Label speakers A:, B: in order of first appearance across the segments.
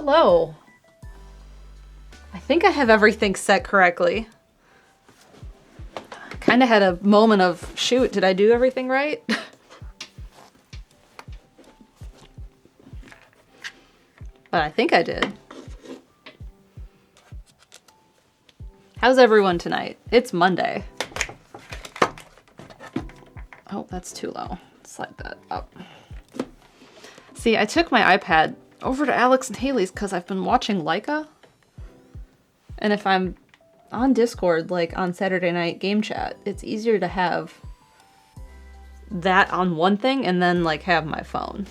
A: Hello. I think I have everything set correctly. Kind of had a moment of, shoot, did I do everything right? But I think I did. How's everyone tonight? It's Monday. Oh, that's too low. Slide that up. See, I took my iPad over to Alex and Haley's because I've been watching Leica. And if I'm on Discord, like on Saturday night game chat, it's easier to have that on one thing and then like have my phone.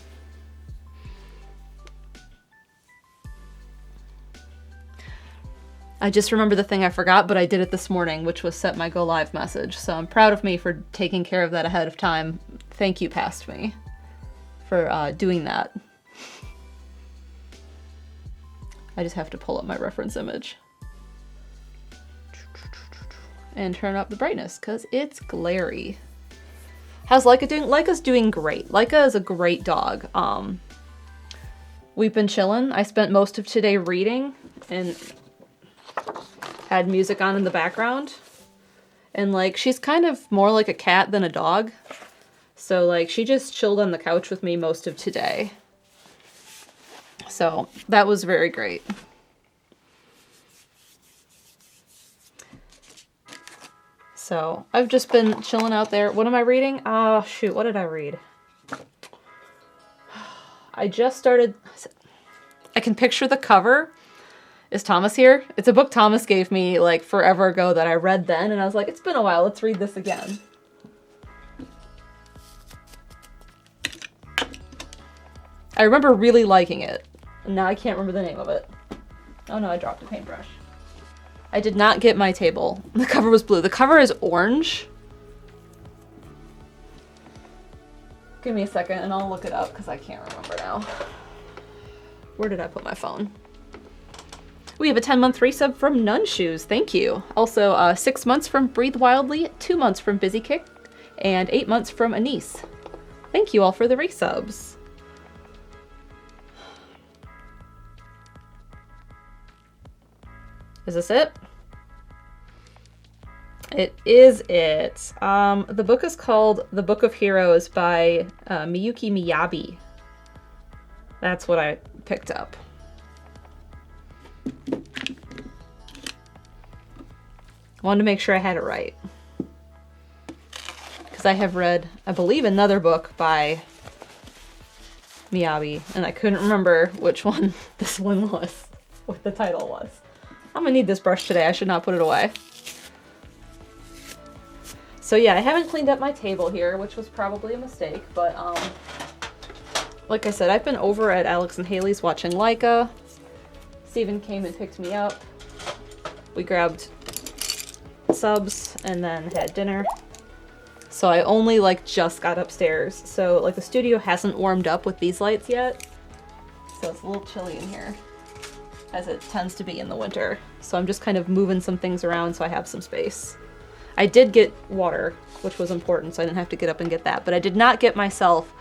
A: I just remember the thing I forgot, but I did it this morning, which was set my go live message. So I'm proud of me for taking care of that ahead of time. Thank you, past me, for doing that. I just have to pull up my reference image. And turn up the brightness, because it's glary. How's Leica doing? Leica's doing great. Leica is a great dog. We've been chilling. I spent most of today reading and had music on in the background. And like, she's kind of more like a cat than a dog. So like, she just chilled on the couch with me most of today. So that was very great. So I've just been chilling out there. What am I reading? Oh, shoot. What did I read? I just started. I can picture the cover. Is Thomas here? It's a book Thomas gave me like forever ago that I read then. And I was like, it's been a while. Let's read this again. I remember really liking it. And now I can't remember the name of it. Oh no, I dropped a paintbrush. I did not get my table. The cover was blue. The cover is orange. Give me a second and I'll look it up because I can't remember now. Where did I put my phone? We have a 10-month resub from Nun Shoes. Thank you. Also, 6 months from Breathe Wildly, 2 months from Busy Kick, and 8 months from Anise. Thank you all for the resubs. Is this it? It is it. The book is called The Book of Heroes by Miyuki Miyabi. That's what I picked up. I wanted to make sure I had it right. Because I have read, I believe, another book by Miyabi, and I couldn't remember which one this one was, what the title was. I'm gonna need this brush today. I should not put it away. So yeah, I haven't cleaned up my table here, which was probably a mistake, but like I said, I've been over at Alex and Haley's watching Leica. Steven came and picked me up. We grabbed subs and then had dinner. So I only like just got upstairs. So like the studio hasn't warmed up with these lights yet. So it's a little chilly in here, as it tends to be in the winter. So I'm just kind of moving some things around so I have some space. I did get water, which was important, so I didn't have to get up and get that. But I did not get myself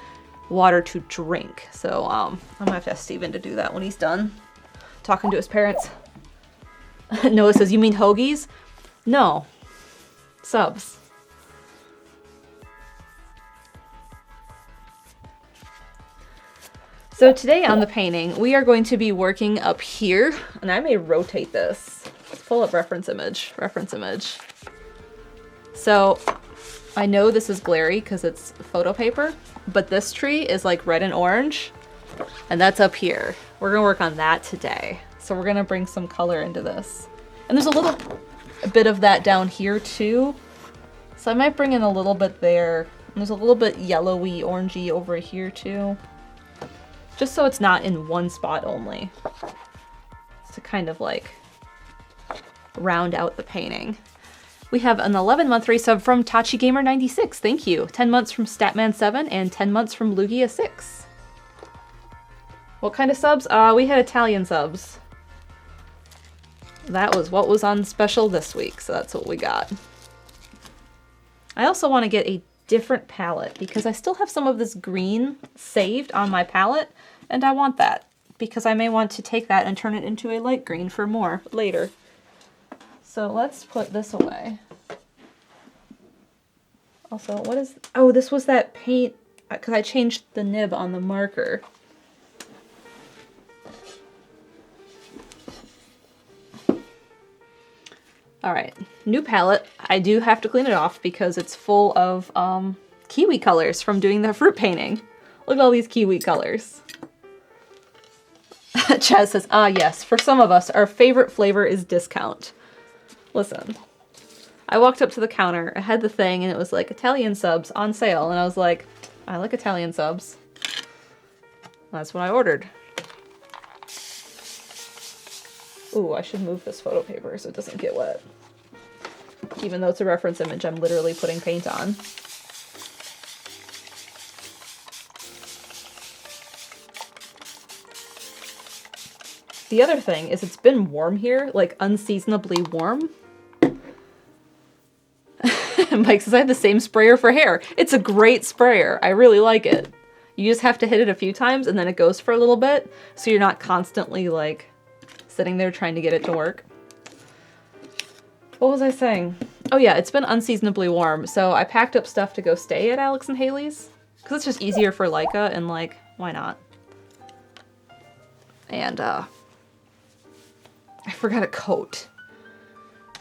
A: water to drink. So I'm gonna have to ask Steven to do that when he's done talking to his parents. Noah says, you mean hoagies? No. Subs. So today on the painting, we are going to be working up here, and I may rotate this. Let's pull up reference image. Reference image. So I know this is glary because it's photo paper, but this tree is like red and orange, and that's up here. We're gonna work on that today. So we're gonna bring some color into this. And there's a bit of that down here too. So I might bring in a little bit there. And there's a little bit yellowy, orangey over here too. Just so it's not in one spot only. To kind of like round out the painting. We have an 11-month resub from TachiGamer96. Thank you. 10 months from Statman7 and 10 months from Lugia6. What kind of subs? We had Italian subs. That was what was on special this week, so that's what we got. I also want to get a different palette because I still have some of this green saved on my palette, and I want that. because I may want to take that and turn it into a light green for more later. So let's put this away. Also, what is... Oh, this was that paint, because I changed the nib on the marker. Alright, new palette. I do have to clean it off because it's full of kiwi colors from doing the fruit painting. Look at all these kiwi colors. Chaz says, ah yes, for some of us, our favorite flavor is discount. Listen, I walked up to the counter, I had the thing, and it was like Italian subs on sale, and I was like, I like Italian subs. That's what I ordered. Ooh, I should move this photo paper so it doesn't get wet. Even though it's a reference image, I'm literally putting paint on. The other thing is it's been warm here, like unseasonably warm. Mike says I have the same sprayer for hair. It's a great sprayer. I really like it. You just have to hit it a few times and then it goes for a little bit, so you're not constantly like sitting there trying to get it to work. What was I saying? Oh yeah, it's been unseasonably warm, so I packed up stuff to go stay at Alex and Haley's, because it's just easier for Leica, and like, why not? And I forgot a coat.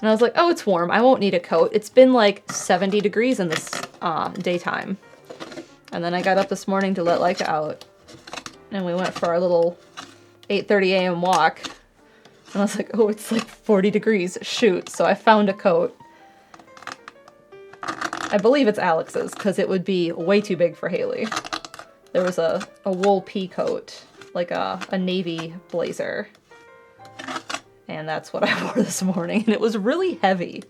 A: And I was like, oh, it's warm, I won't need a coat. It's been like 70 degrees in this daytime. And then I got up this morning to let Leica out, and we went for our little 8:30 a.m. walk. And I was like, oh, it's like 40 degrees. Shoot. So I found a coat. I believe it's Alex's, because it would be way too big for Haley. There was a wool pea coat, like a navy blazer. And that's what I wore this morning. And it was really heavy.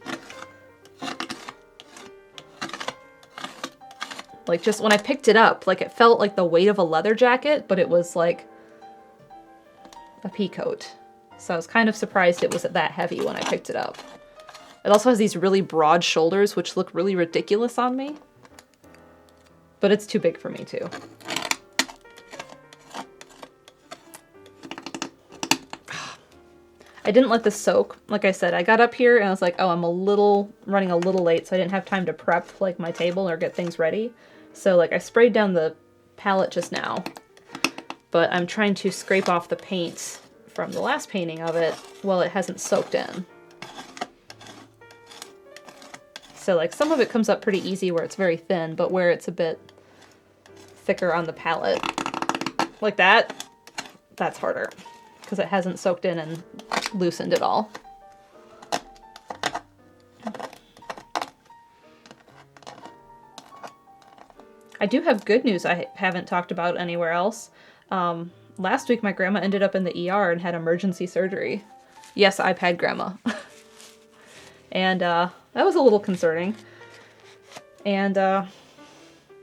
A: Like, just when I picked it up, like, it felt like the weight of a leather jacket, but it was like a pea coat. So I was kind of surprised it was that heavy when I picked it up. It also has these really broad shoulders, which look really ridiculous on me. But it's too big for me, too. I didn't let this soak. Like I said, I got up here and I was like, oh, I'm running a little late, so I didn't have time to prep, like, my table or get things ready. So, like, I sprayed down the palette just now. But I'm trying to scrape off the paint from the last painting of it while it hasn't soaked in. So like some of it comes up pretty easy where it's very thin, but where it's a bit thicker on the palette, like that, that's harder because it hasn't soaked in and loosened at all. I do have good news I haven't talked about anywhere else. Last week, my grandma ended up in the ER and had emergency surgery. Yes, iPad grandma. And that was a little concerning. And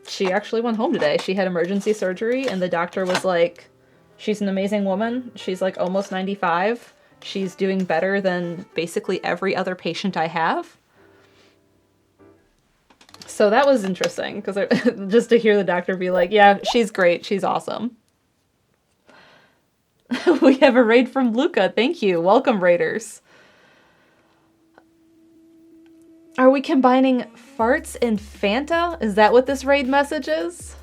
A: she actually went home today. She had emergency surgery, and the doctor was like, she's an amazing woman. She's like almost 95. She's doing better than basically every other patient I have. So that was interesting, because just to hear the doctor be like, yeah, she's great. She's awesome. We have a raid from Luca. Thank you. Welcome, raiders. Are we combining farts and Fanta? Is that what this raid message is?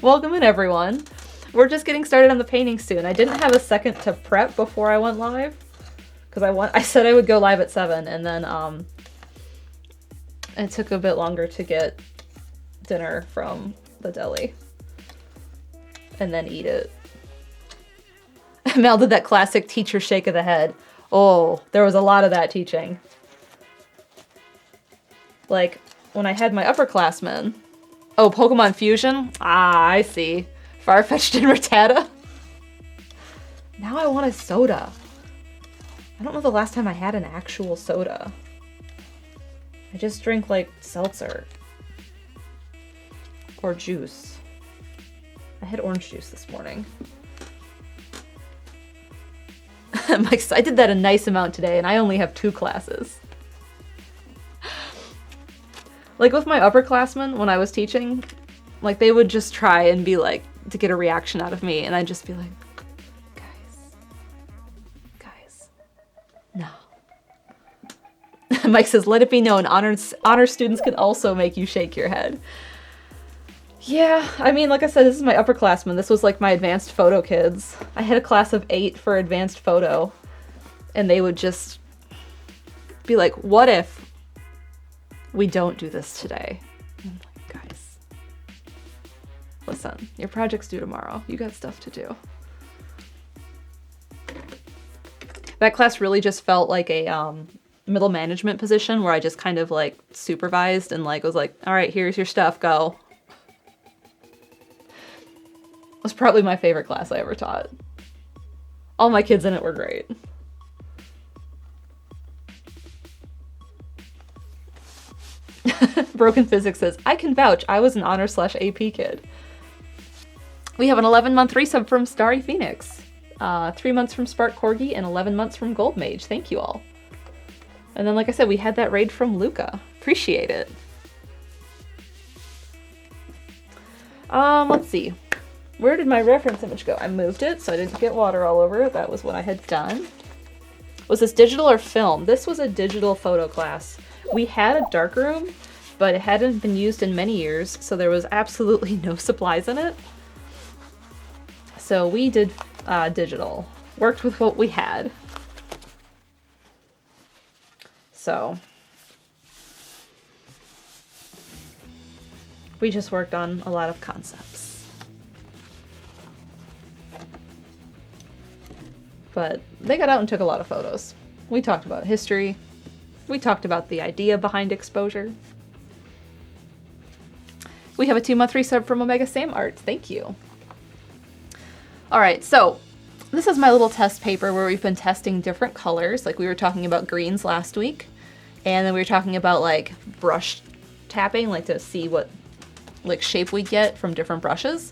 A: Welcome in, everyone. We're just getting started on the painting soon. I didn't have a second to prep before I went live, because I said I would go live at 7, and then it took a bit longer to get dinner from the deli. And then eat it. Mel did that classic teacher shake of the head. Oh, there was a lot of that teaching. Like, when I had my upperclassmen. Oh, Pokemon Fusion? Ah, I see. Farfetch'd and Rattata? Now I want a soda. I don't know the last time I had an actual soda. I just drink, like, seltzer. Or juice. I had orange juice this morning. I did that a nice amount today, and I only have 2 classes. Like with my upperclassmen, when I was teaching, like they would just try and be like to get a reaction out of me, and I'd just be like, guys, no. Mike says, let it be known, honor students can also make you shake your head. Yeah, I mean, like I said, this is my upperclassmen. This was like my advanced photo kids. I had a class of 8 for advanced photo, and they would just be like, what if we don't do this today? I'm like, guys, listen, your project's due tomorrow. You got stuff to do. That class really just felt like a middle management position where I just kind of like supervised and like was like, all right, here's your stuff, go. It was probably my favorite class I ever taught. All my kids in it were great. Broken Physics says, I can vouch, I was an honor/AP kid. We have an 11-month resub from Starry Phoenix, 3 months from Spark Corgi, and 11 months from Gold Mage. Thank you all. And then, like I said, we had that raid from Luca. Appreciate it. Let's see. Where did my reference image go? I moved it so I didn't get water all over it. That was what I had done. Was this digital or film? This was a digital photo class. We had a darkroom, but it hadn't been used in many years, so there was absolutely no supplies in it. So we did digital. Worked with what we had. So we just worked on a lot of concepts. But they got out and took a lot of photos. We talked about history. We talked about the idea behind exposure. We have a 2-month resub from Omega Sam Art. Thank you. All right, so this is my little test paper where we've been testing different colors. Like we were talking about greens last week. And then we were talking about like brush tapping, like to see what like shape we get from different brushes.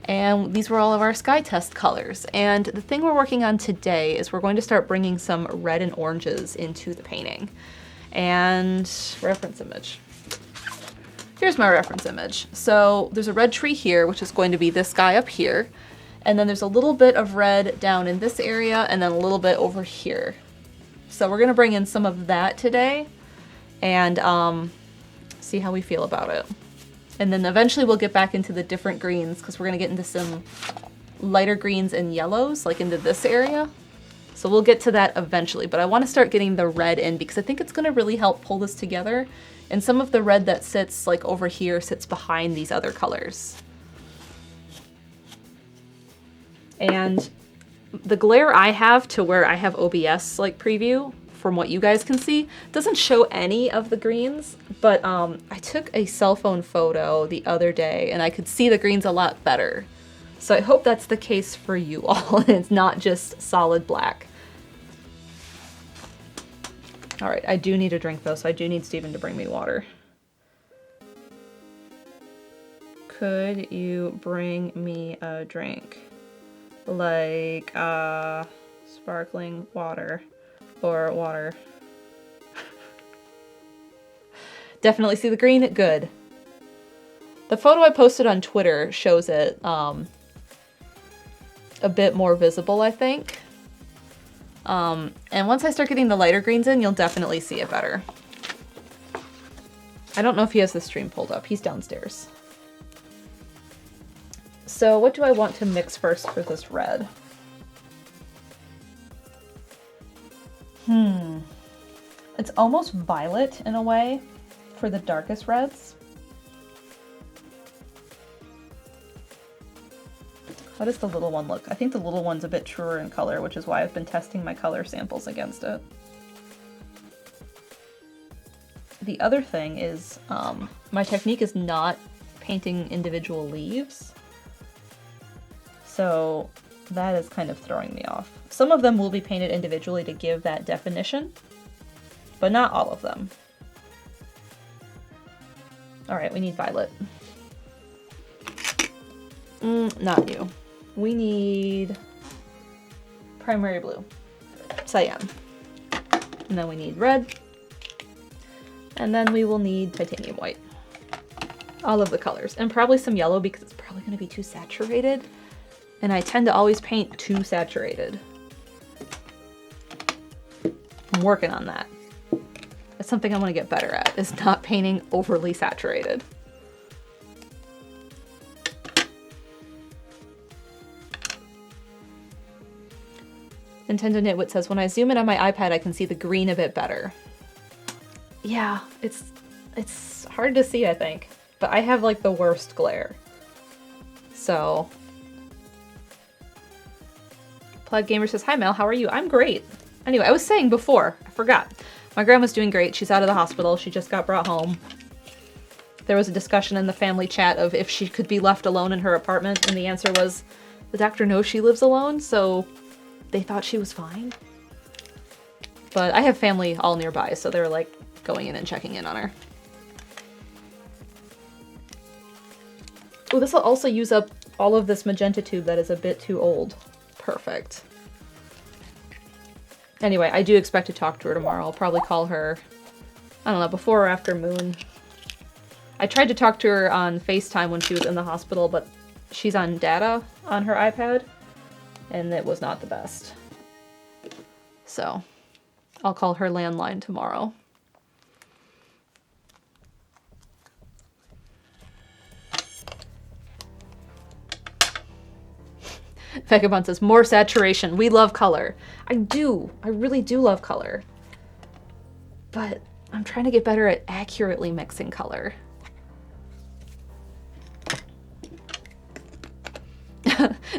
A: And these were all of our sky test colors. And the thing we're working on today is we're going to start bringing some red and oranges into the painting. And reference image. Here's my reference image. So there's a red tree here, which is going to be this guy up here. And then there's a little bit of red down in this area and then a little bit over here. So we're gonna bring in some of that today and see how we feel about it. And then eventually we'll get back into the different greens because we're gonna get into some lighter greens and yellows, like into this area. So we'll get to that eventually, but I wanna start getting the red in because I think it's gonna really help pull this together. And some of the red that sits like over here sits behind these other colors. And the glare I have to where I have OBS like preview, from what you guys can see, doesn't show any of the greens, but I took a cell phone photo the other day and I could see the greens a lot better. So I hope that's the case for you all and it's not just solid black. All right, I do need a drink though, so I do need Steven to bring me water. Could you bring me a drink? Like sparkling water or water. Definitely see the green. Good. The photo I posted on Twitter shows it a bit more visible, I think. And once I start getting the lighter greens in, you'll definitely see it better. I don't know if he has the stream pulled up. He's downstairs. So what do I want to mix first for this red? It's almost violet in a way for the darkest reds. How does the little one look? I think the little one's a bit truer in color, which is why I've been testing my color samples against it. The other thing is my technique is not painting individual leaves. So that is kind of throwing me off. Some of them will be painted individually to give that definition, but not all of them. All right, we need violet. Not you. We need primary blue, cyan. And then we need red. And then we will need titanium white. All of the colors. And probably some yellow because it's probably probably going to be too saturated. And I tend to always paint too saturated. I'm working on that. That's something I want to get better at, is not painting overly saturated. Nintendo Nitwit says, when I zoom in on my iPad, I can see the green a bit better. Yeah, it's hard to see, I think. But I have like the worst glare. So. Plaid Gamer says, hi Mel, how are you? I'm great. Anyway, I was saying before, I forgot. My grandma's doing great. She's out of the hospital. She just got brought home. There was a discussion in the family chat of if she could be left alone in her apartment, and the answer was, the doctor knows she lives alone, so they thought she was fine. But I have family all nearby, so they're like going in and checking in on her. Oh, this will also use up all of this magenta tube that is a bit too old. Perfect. Anyway, I do expect to talk to her tomorrow. I'll probably call her, I don't know, before or after Moon. I tried to talk to her on FaceTime when she was in the hospital, but she's on data on her iPad, and it was not the best. So, I'll call her landline tomorrow. Vagabond says, more saturation. We love color. I do. I really do love color. But I'm trying to get better at accurately mixing color.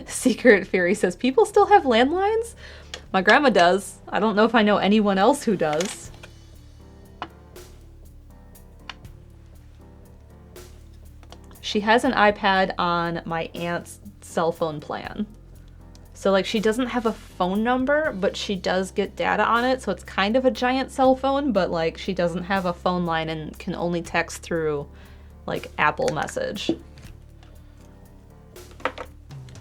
A: Secret Fury says, people still have landlines? My grandma does. I don't know if I know anyone else who does. She has an iPad on my aunt's cell phone plan. So like she doesn't have a phone number, but she does get data on it. So it's kind of a giant cell phone, but like she doesn't have a phone line and can only text through like Apple Message.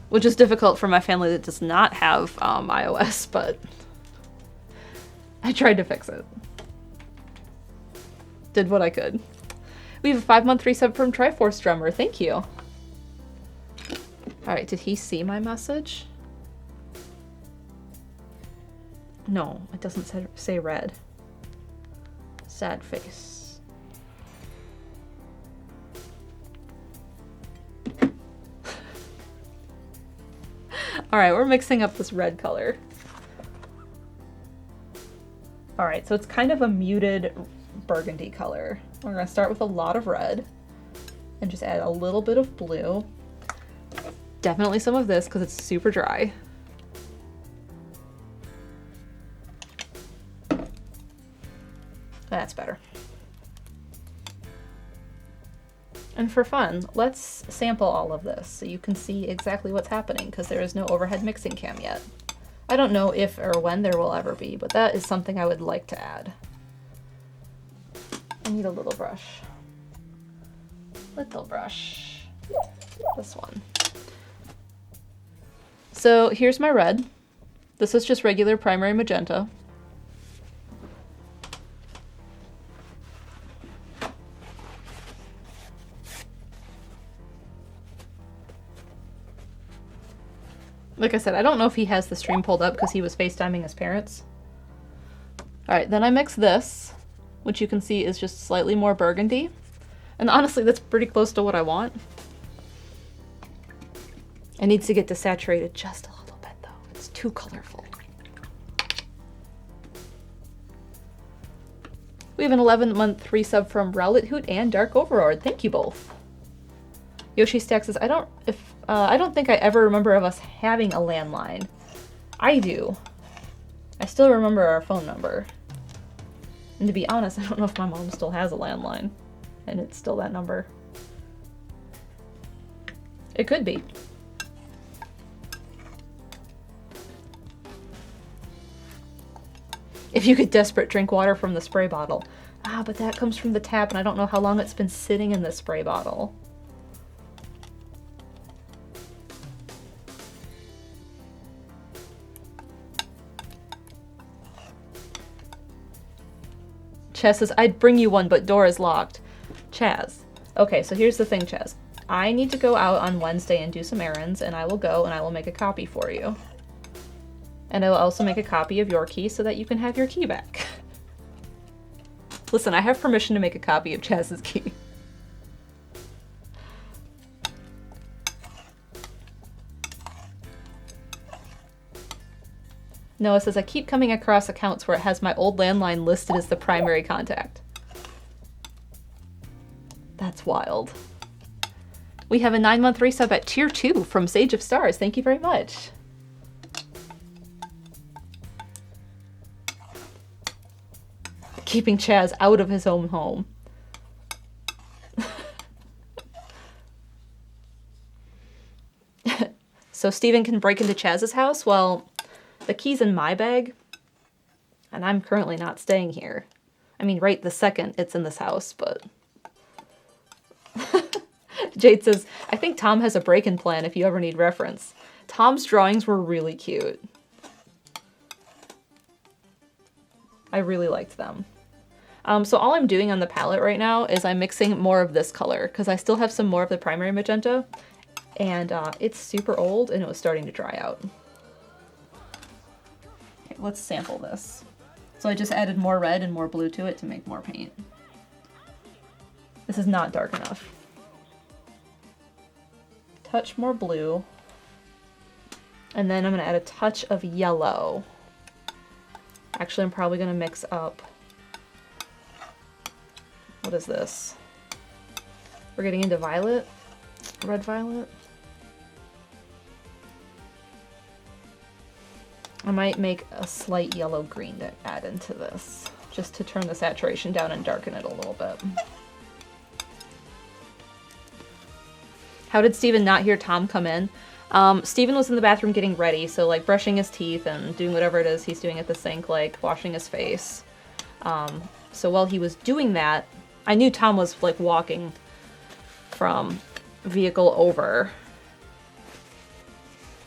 A: Which is difficult for my family that does not have iOS, but I tried to fix it. Did what I could. We have a 5-month resub from Triforce Drummer. Thank you. Alright, did he see my message? No, it doesn't say red. Sad face. Alright, we're mixing up this red color. Alright, so it's kind of a muted burgundy color. We're going to start with a lot of red and just add a little bit of blue. Definitely some of this because it's super dry. That's better. And for fun, let's sample all of this so you can see exactly what's happening because there is no overhead mixing cam yet. I don't know if or when there will ever be, but that is something I would like to add. I need a little brush. Little brush. This one. So here's my red. This is just regular primary magenta. Like I said, I don't know if he has the stream pulled up because he was FaceTiming his parents. Alright, then I mix this, which you can see is just slightly more burgundy. And honestly, that's pretty close to what I want. It needs to get desaturated just a little bit, though. It's too colorful. We have an 11-month resub from Rowlet Hoot and Dark Overlord. Thank you both. Yoshi Stack says, I don't think I ever remember of us having a landline. I do. I still remember our phone number. And to be honest, I don't know if my mom still has a landline. And it's still that number. It could be. If you could desperate drink water from the spray bottle. Ah, but that comes from the tap and I don't know how long it's been sitting in the spray bottle. Chaz says, I'd bring you one, but door is locked. Chaz. Okay, so here's the thing, Chaz. I need to go out on Wednesday and do some errands, and I will go and I will make a copy for you. And I will also make a copy of your key so that you can have your key back. Listen, I have permission to make a copy of Chaz's key. Noah says, I keep coming across accounts where it has my old landline listed as the primary contact. That's wild. We have a 9-month resub at tier 2 from Sage of Stars. Thank you very much. Keeping Chaz out of his own home. So Steven can break into Chaz's house? Well, the key's in my bag, and I'm currently not staying here. I mean, right the second it's in this house, but... Jade says, I think Tom has a break-in plan if you ever need reference. Tom's drawings were really cute. I really liked them. So all I'm doing on the palette right now is I'm mixing more of this color because I still have some more of the primary magenta, and it's super old and it was starting to dry out. Okay, let's sample this. So I just added more red and more blue to it to make more paint. This is not dark enough. Touch more blue, and then I'm going to add a touch of yellow. Actually, I'm probably going to mix up... What is this? We're getting into violet? Red violet? I might make a slight yellow green to add into this, just to turn the saturation down and darken it a little bit. How did Steven not hear Tom come in? Steven was in the bathroom getting ready, so like brushing his teeth and doing whatever it is he's doing at the sink, like washing his face. So while he was doing that, I knew Tom was like walking from vehicle over.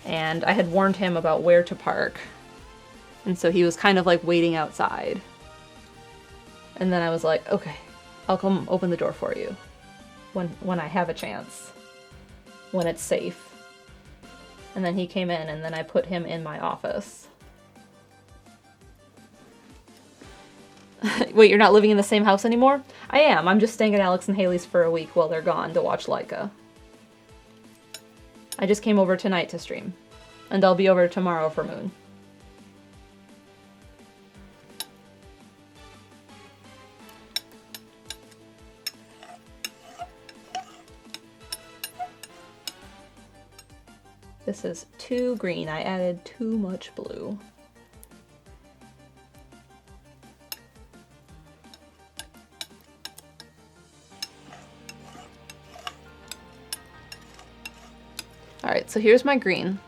A: And I had warned him about where to park. And so he was kind of like waiting outside. And then I was like, okay, I'll come open the door for you when I have a chance. When it's safe. And then he came in, and then I put him in my office. Wait, you're not living in the same house anymore? I am. I'm just staying at Alex and Haley's for a week while they're gone to watch Laika. I just came over tonight to stream. And I'll be over tomorrow for Moon. This is too green. I added too much blue. Alright, so here's my green.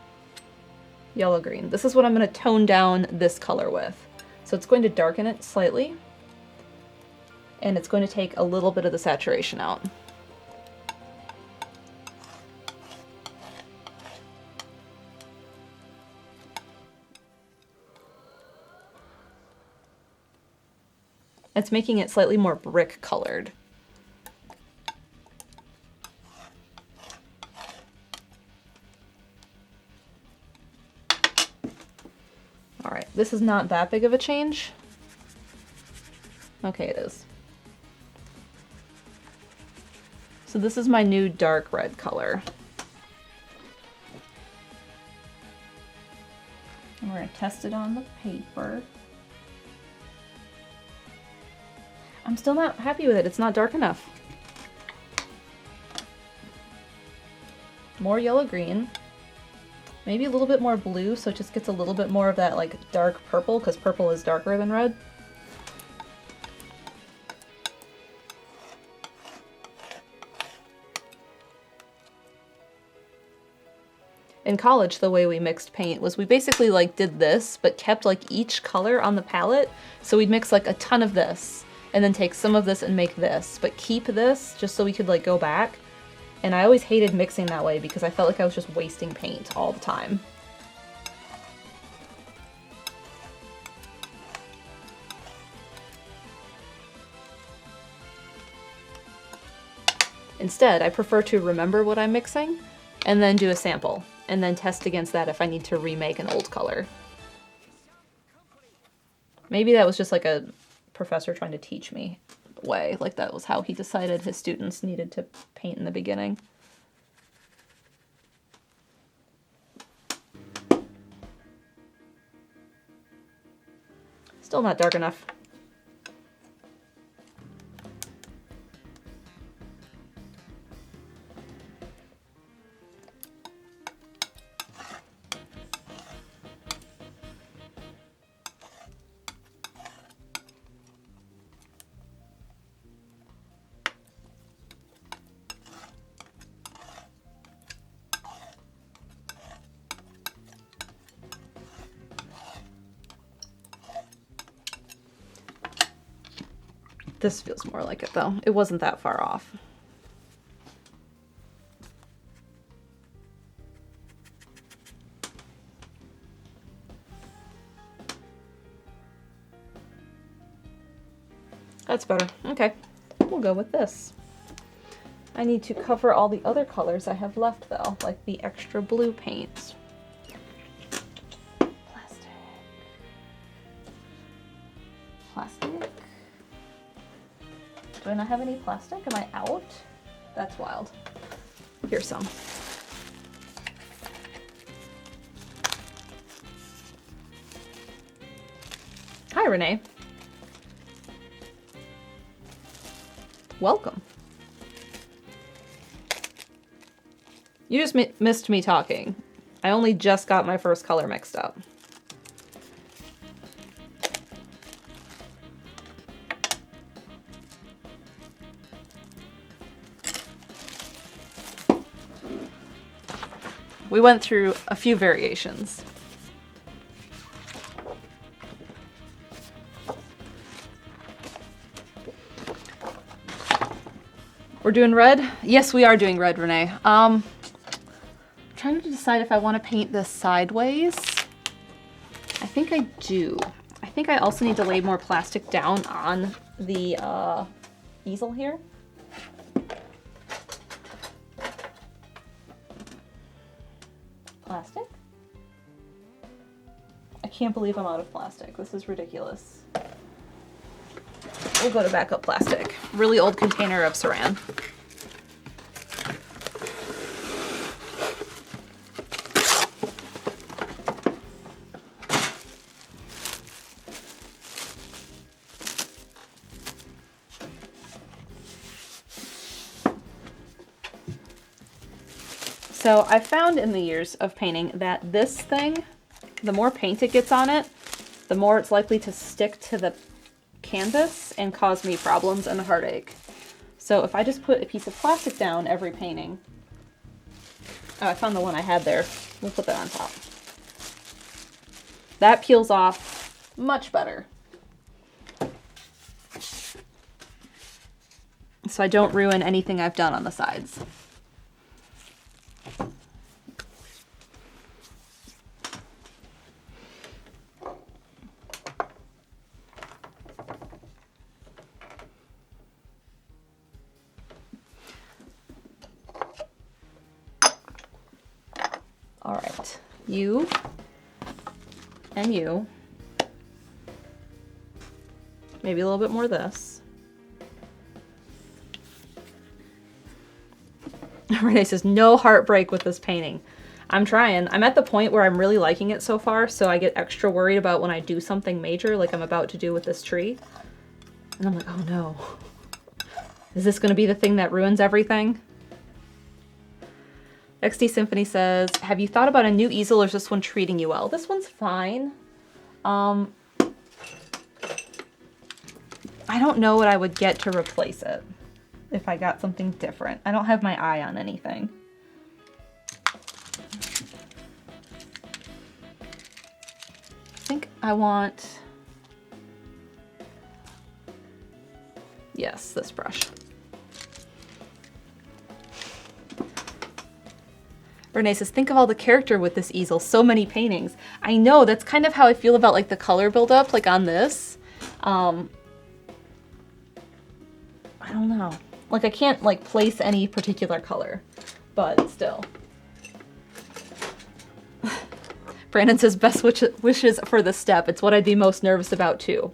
A: Yellow green. This is what I'm going to tone down this color with. So it's going to darken it slightly. And it's going to take a little bit of the saturation out. It's making it slightly more brick colored. Alright, this is not that big of a change. Okay, it is. So this is my new dark red color. And we're going to test it on the paper. I'm still not happy with it. It's not dark enough. More yellow-green. Maybe a little bit more blue, so it just gets a little bit more of that like dark purple, because purple is darker than red. In college, the way we mixed paint was we basically like did this, but kept like each color on the palette. So we'd mix like a ton of this, and then take some of this and make this, but keep this just so we could like go back. And I always hated mixing that way because I felt like I was just wasting paint all the time. Instead, I prefer to remember what I'm mixing and then do a sample and then test against that if I need to remake an old color. Maybe that was just like a professor trying to teach me the way, like that was how he decided his students needed to paint in the beginning. Still not dark enough. This feels more like it though. It wasn't that far off. That's better. Okay, we'll go with this. I need to cover all the other colors I have left though, like the extra blue paint. Plastic. Do I not have any plastic? Am I out? That's wild. Here's some. Hi, Renee. Welcome. You just missed me talking. I only just got my first color mixed up. We went through a few variations. We're doing red? Yes, we are doing red, Renee. I'm trying to decide if I want to paint this sideways. I think I do. I think I also need to lay more plastic down on the easel here. Plastic? I can't believe I'm out of plastic. This is ridiculous. We'll go to backup plastic. Really old container of saran. So I found in the years of painting that this thing, the more paint it gets on it, the more it's likely to stick to the canvas and cause me problems and a heartache. So if I just put a piece of plastic down every painting, oh, I found the one I had there. We'll put that on top. That peels off much better. So I don't ruin anything I've done on the sides. All right, you and you. Maybe a little bit more of this. Renee says, no heartbreak with this painting. I'm trying. I'm at the point where I'm really liking it so far, so I get extra worried about when I do something major, like I'm about to do with this tree. And I'm like, oh no. Is this gonna be the thing that ruins everything? XD Symphony says, have you thought about a new easel or is this one treating you well? This one's fine. I don't know what I would get to replace it if I got something different. I don't have my eye on anything. I think I want, yes, this brush. Renee says, think of all the character with this easel, so many paintings. I know, that's kind of how I feel about like the color buildup, like on this. I don't know. like I can't like place any particular color, but still. Brandon says best wishes for the step. It's what I'd be most nervous about too.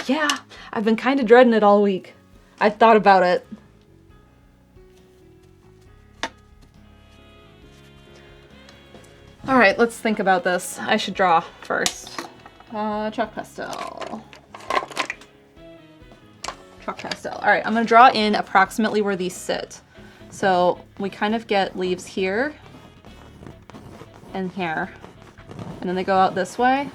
A: Yeah, I've been kind of dreading it all week. I've thought about it. All right, let's think about this. I should draw first. Chalk pastel. Chalk pastel. All right, I'm gonna draw in approximately where these sit. So we kind of get leaves here and here, and then they go out this way.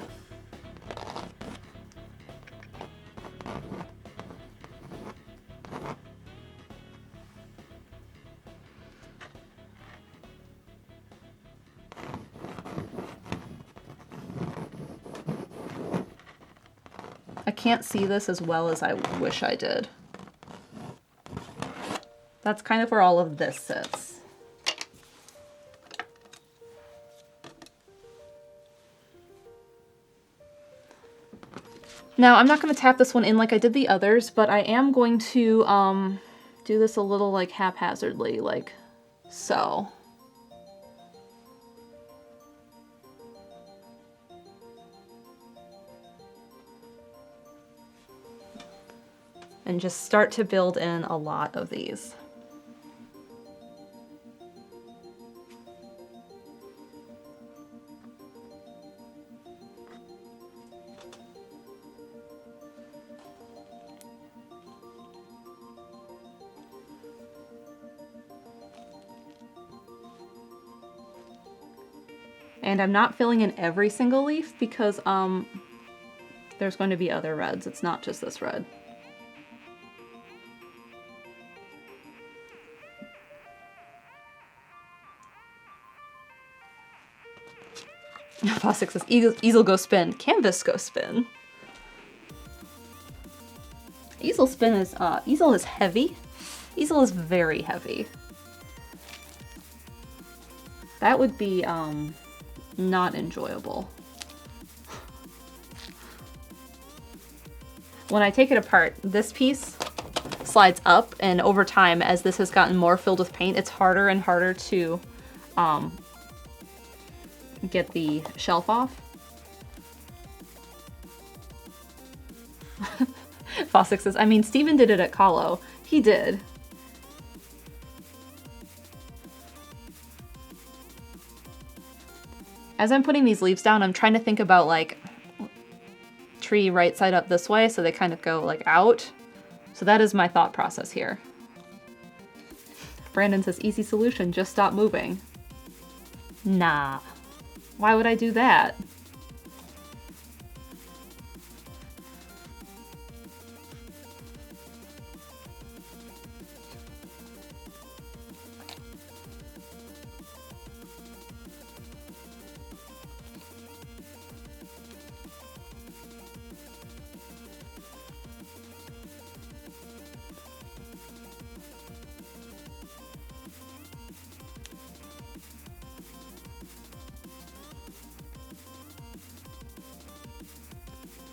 A: I can't see this as well as I wish I did. That's kind of where all of this sits. Now, I'm not going to tap this one in like I did the others, but I am going to do this a little like haphazardly, like so. And just start to build in a lot of these. And I'm not filling in every single leaf because there's going to be other reds. It's not just this red. Fossick says, easel go spin, canvas go spin. Easel spin is, easel is heavy. Easel is very heavy. That would be, not enjoyable. When I take it apart, this piece slides up, and over time, as this has gotten more filled with paint, it's harder and harder to, get the shelf off. Fossick says, I mean, Steven did it at Kahlo. He did. As I'm putting these leaves down, I'm trying to think about like tree right side up this way, so they kind of go like out. So that is my thought process here. Brandon says, easy solution, just stop moving. Nah. Why would I do that?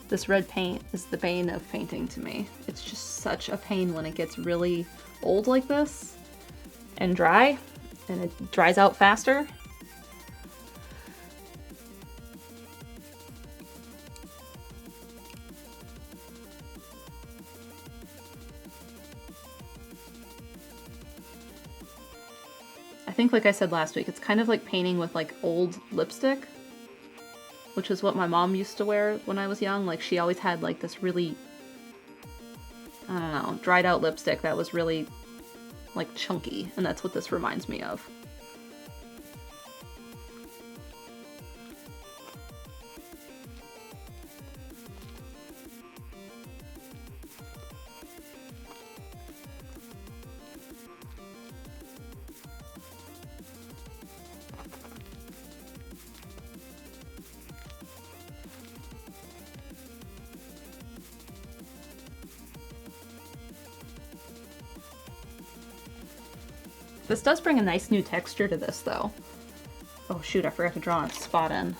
A: This red paint is the bane of painting to me. It's just such a pain when it gets really old like this and dry, and it dries out faster. I think, like I said last week, it's kind of like painting with like old lipstick, which is what my mom used to wear when I was young. Like, she always had like this really, I don't know, dried out lipstick that was really like chunky, and that's what this reminds me of. This does bring a nice new texture to this, though. Oh shoot, I forgot to draw a spot in.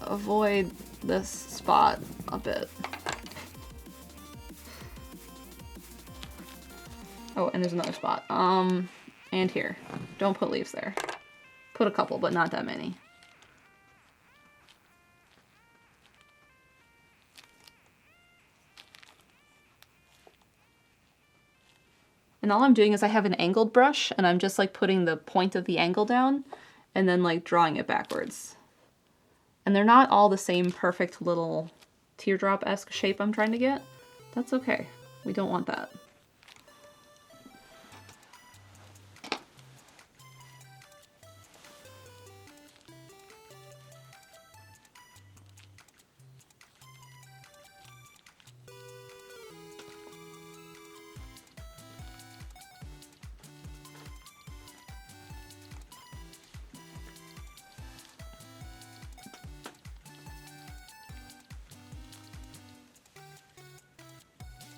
A: Avoid this spot a bit. Oh, and there's another spot. And here. Don't put leaves there. Put a couple, but not that many. And all I'm doing is I have an angled brush and I'm just like putting the point of the angle down and then like drawing it backwards. And they're not all the same perfect little teardrop-esque shape I'm trying to get. That's okay. We don't want that.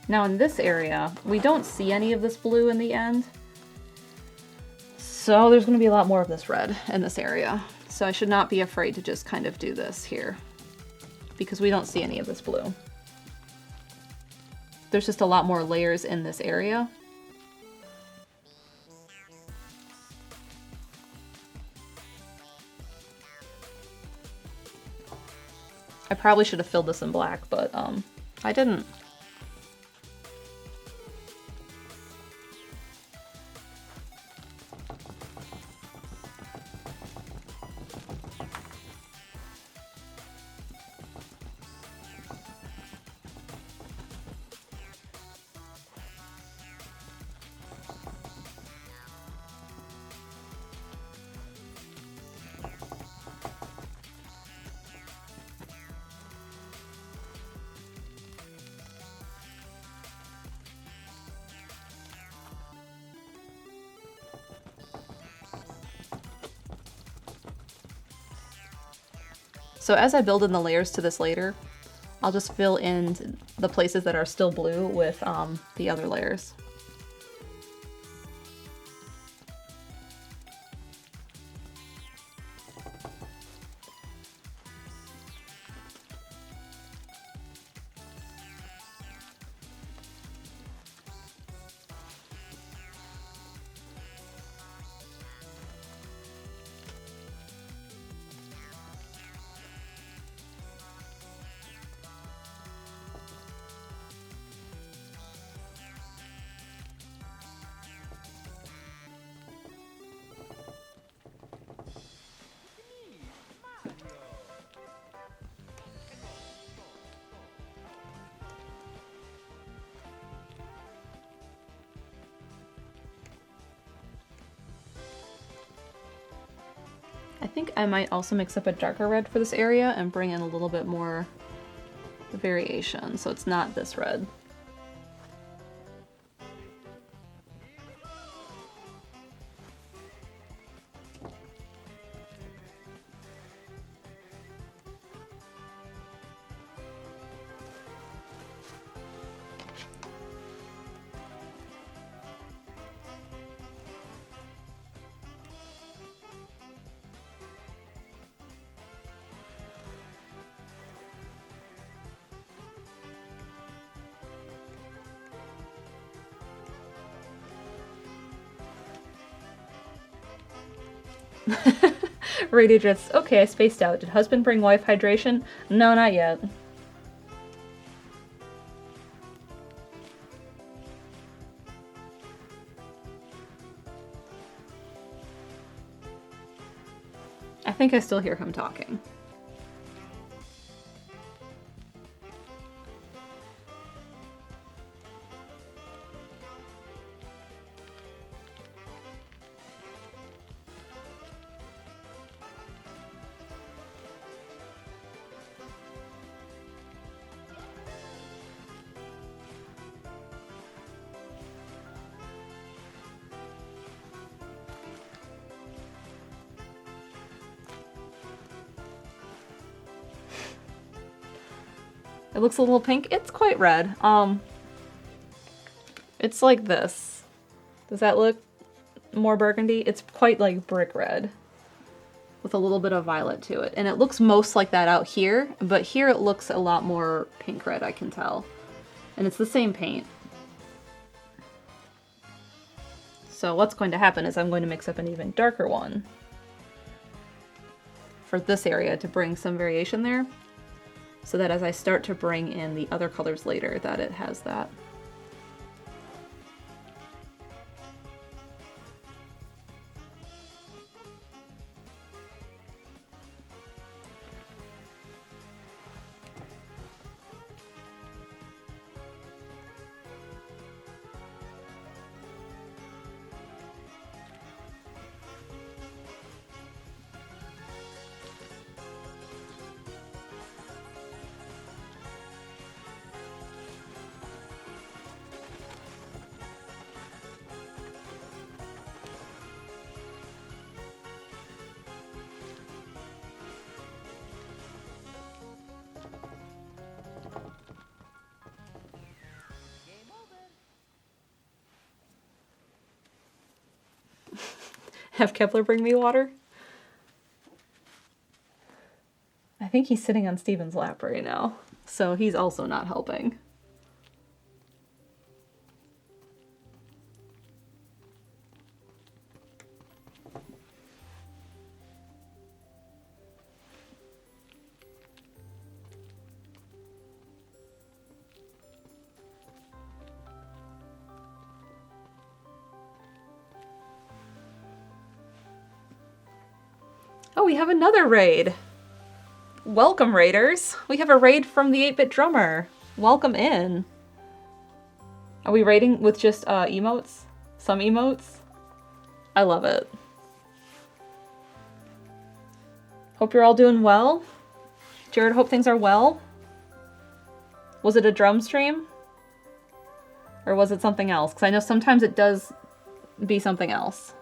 A: Now in this area, we don't see any of this blue in the end. So there's going to be a lot more of this red in this area. So I should not be afraid to just kind of do this here because we don't see any of this blue. There's just a lot more layers in this area. I probably should have filled this in black, but I didn't. So as I build in the layers to this later, I'll just fill in the places that are still blue with the other layers. I think I might also mix up a darker red for this area and bring in a little bit more variation, so it's not this red. Radio Jets, okay, I spaced out. Did husband bring wife hydration? No, not yet. I think I still hear him talking. It looks a little pink. It's quite red. It's like this. Does that look more burgundy? It's quite like brick red with a little bit of violet to it. And it looks most like that out here, but here it looks a lot more pink red, I can tell. And it's the same paint. So what's going to happen is I'm going to mix up an even darker one for this area to bring some variation there, so that as I start to bring in the other colors later, that it has that. Have Kepler bring me water? I think he's sitting on Steven's lap right now, so he's also not helping. Oh, we have another raid. Welcome, raiders. We have a raid from the 8-Bit Drummer. Welcome in. Are we raiding with just emotes? Some emotes? I love it. Hope you're all doing well. Jared, hope things are well. Was it a drum stream? Or was it something else? Because I know sometimes it does be something else.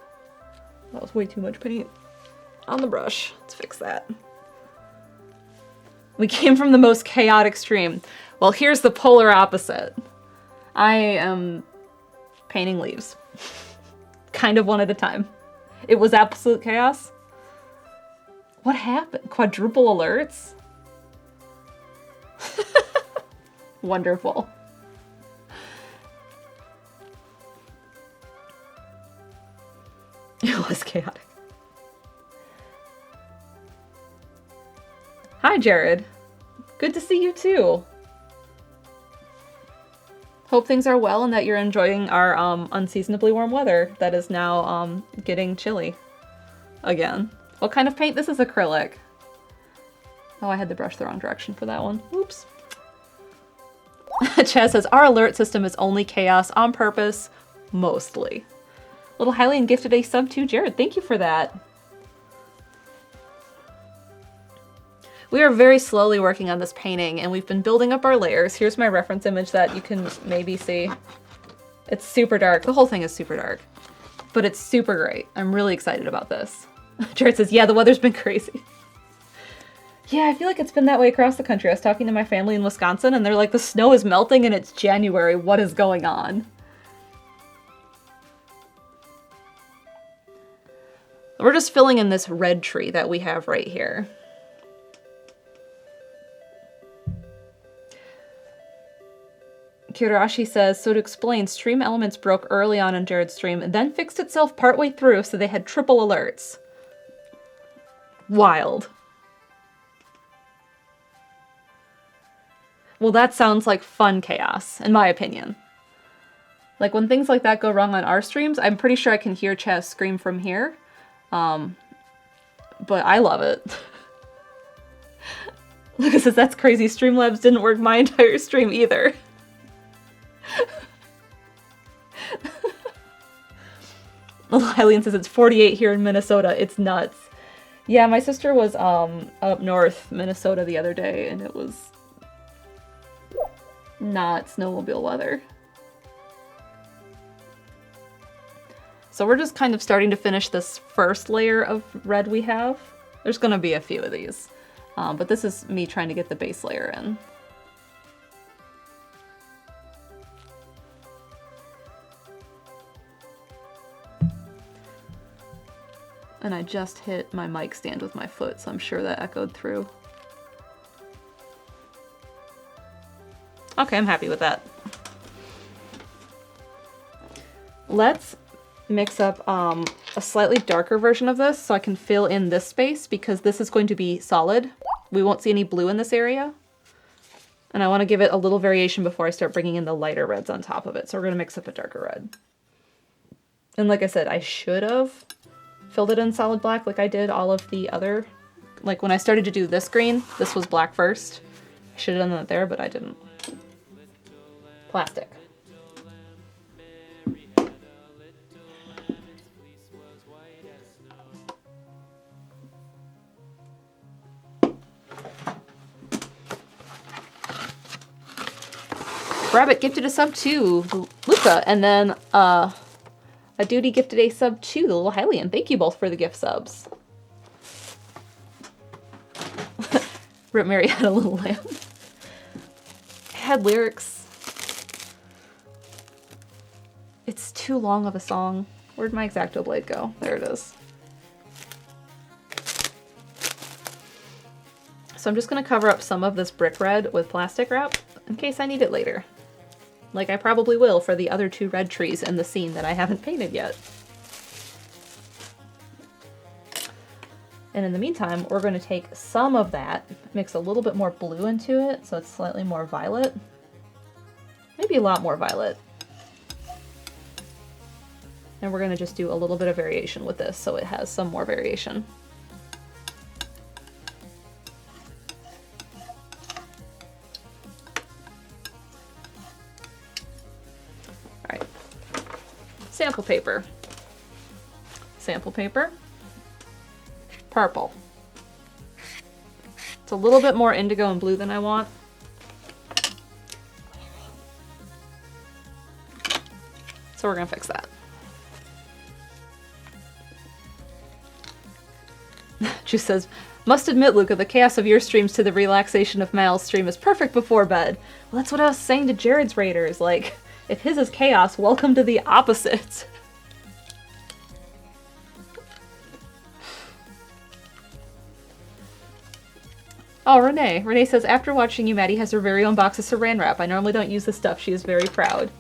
A: That was way too much paint on the brush. Let's fix that. We came from the most chaotic stream. Well, here's the polar opposite. I am painting leaves. Kind of one at a time. It was absolute chaos. What happened? Quadruple alerts? Wonderful. It was chaotic. Hi, Jared. Good to see you too. Hope things are well and that you're enjoying our unseasonably warm weather that is now getting chilly again. What kind of paint? This is acrylic. Oh, I had the brush the wrong direction for that one. Oops. Chaz says, our alert system is only chaos on purpose, mostly. Little Hylian gifted a sub to Jared. Thank you for that. We are very slowly working on this painting, and we've been building up our layers. Here's my reference image that you can maybe see. It's super dark. The whole thing is super dark, but it's super great. I'm really excited about this. Jared says, yeah, the weather's been crazy. Yeah, I feel like it's been that way across the country. I was talking to my family in Wisconsin, and they're like, the snow is melting and it's January. What is going on? We're just filling in this red tree that we have right here. Kirashi says, so to explain, stream elements broke early on in Jared's stream and then fixed itself partway through, so they had triple alerts. Wild. Well, that sounds like fun chaos, in my opinion. Like, when things like that go wrong on our streams, I'm pretty sure I can hear Chaz scream from here. But I love it. Lucas says, that's crazy. Streamlabs didn't work my entire stream either. Little Hylian says it's 48 here in Minnesota. It's nuts. Yeah, my sister was up north, Minnesota the other day, and it was not snowmobile weather. So we're just kind of starting to finish this first layer of red we have. There's gonna be a few of these, but this is me trying to get the base layer in. And I just hit my mic stand with my foot, so I'm sure that echoed through. Okay, I'm happy with that. Let's mix up a slightly darker version of this so I can fill in this space because this is going to be solid. We won't see any blue in this area. And I want to give it a little variation before I start bringing in the lighter reds on top of it. So we're going to mix up a darker red. And like I said, I should have filled it in solid black like I did all of the other. Like when I started to do this green, this was black first. I should have done that there, but I didn't. Plastic. Rabbit gifted a sub to Luca, and then a Duty gifted a sub to the little Hylian. Thank you both for the gift subs. Rip Mary had a little lamb. It had lyrics. It's too long of a song. Where'd my X-Acto blade go? There it is. So I'm just going to cover up some of this brick red with plastic wrap in case I need it later. Like I probably will for the other 2 red trees in the scene that I haven't painted yet. And in the meantime, we're going to take some of that, mix a little bit more blue into it so it's slightly more violet. Maybe a lot more violet. And we're going to just do a little bit of variation with this so it has some more variation. Alright. Sample paper. Sample paper. Purple. It's a little bit more indigo and blue than I want. So we're gonna fix that. Juice says, must admit, Luca, the chaos of your streams to the relaxation of Mal's stream is perfect before bed. Well, that's what I was saying to Jared's Raiders. Like, if his is chaos, welcome to the opposite. Oh, Renee. Renee says, after watching you, Maddie has her very own box of saran wrap. I normally don't use this stuff. She is very proud.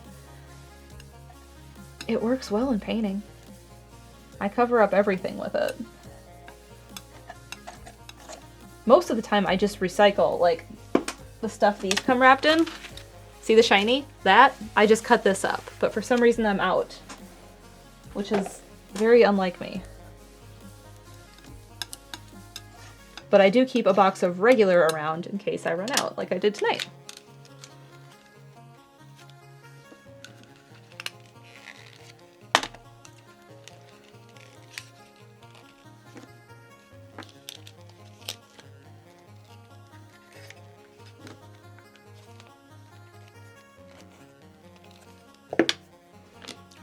A: It works well in painting. I cover up everything with it. Most of the time I just recycle, like, the stuff these come wrapped in. See the shiny? That? I just cut this up. But for some reason I'm out. Which is very unlike me. But I do keep a box of regular around in case I run out, like I did tonight.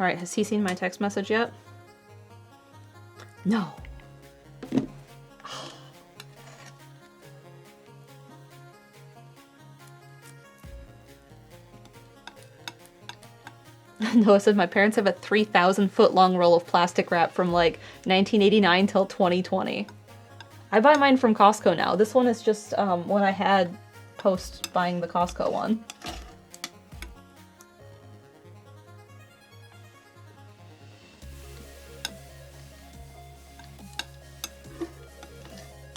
A: All right, has he seen my text message yet? No. Noah said, my parents have a 3,000 foot long roll of plastic wrap from like 1989 till 2020. I buy mine from Costco now. This one is just what I had post buying the Costco one.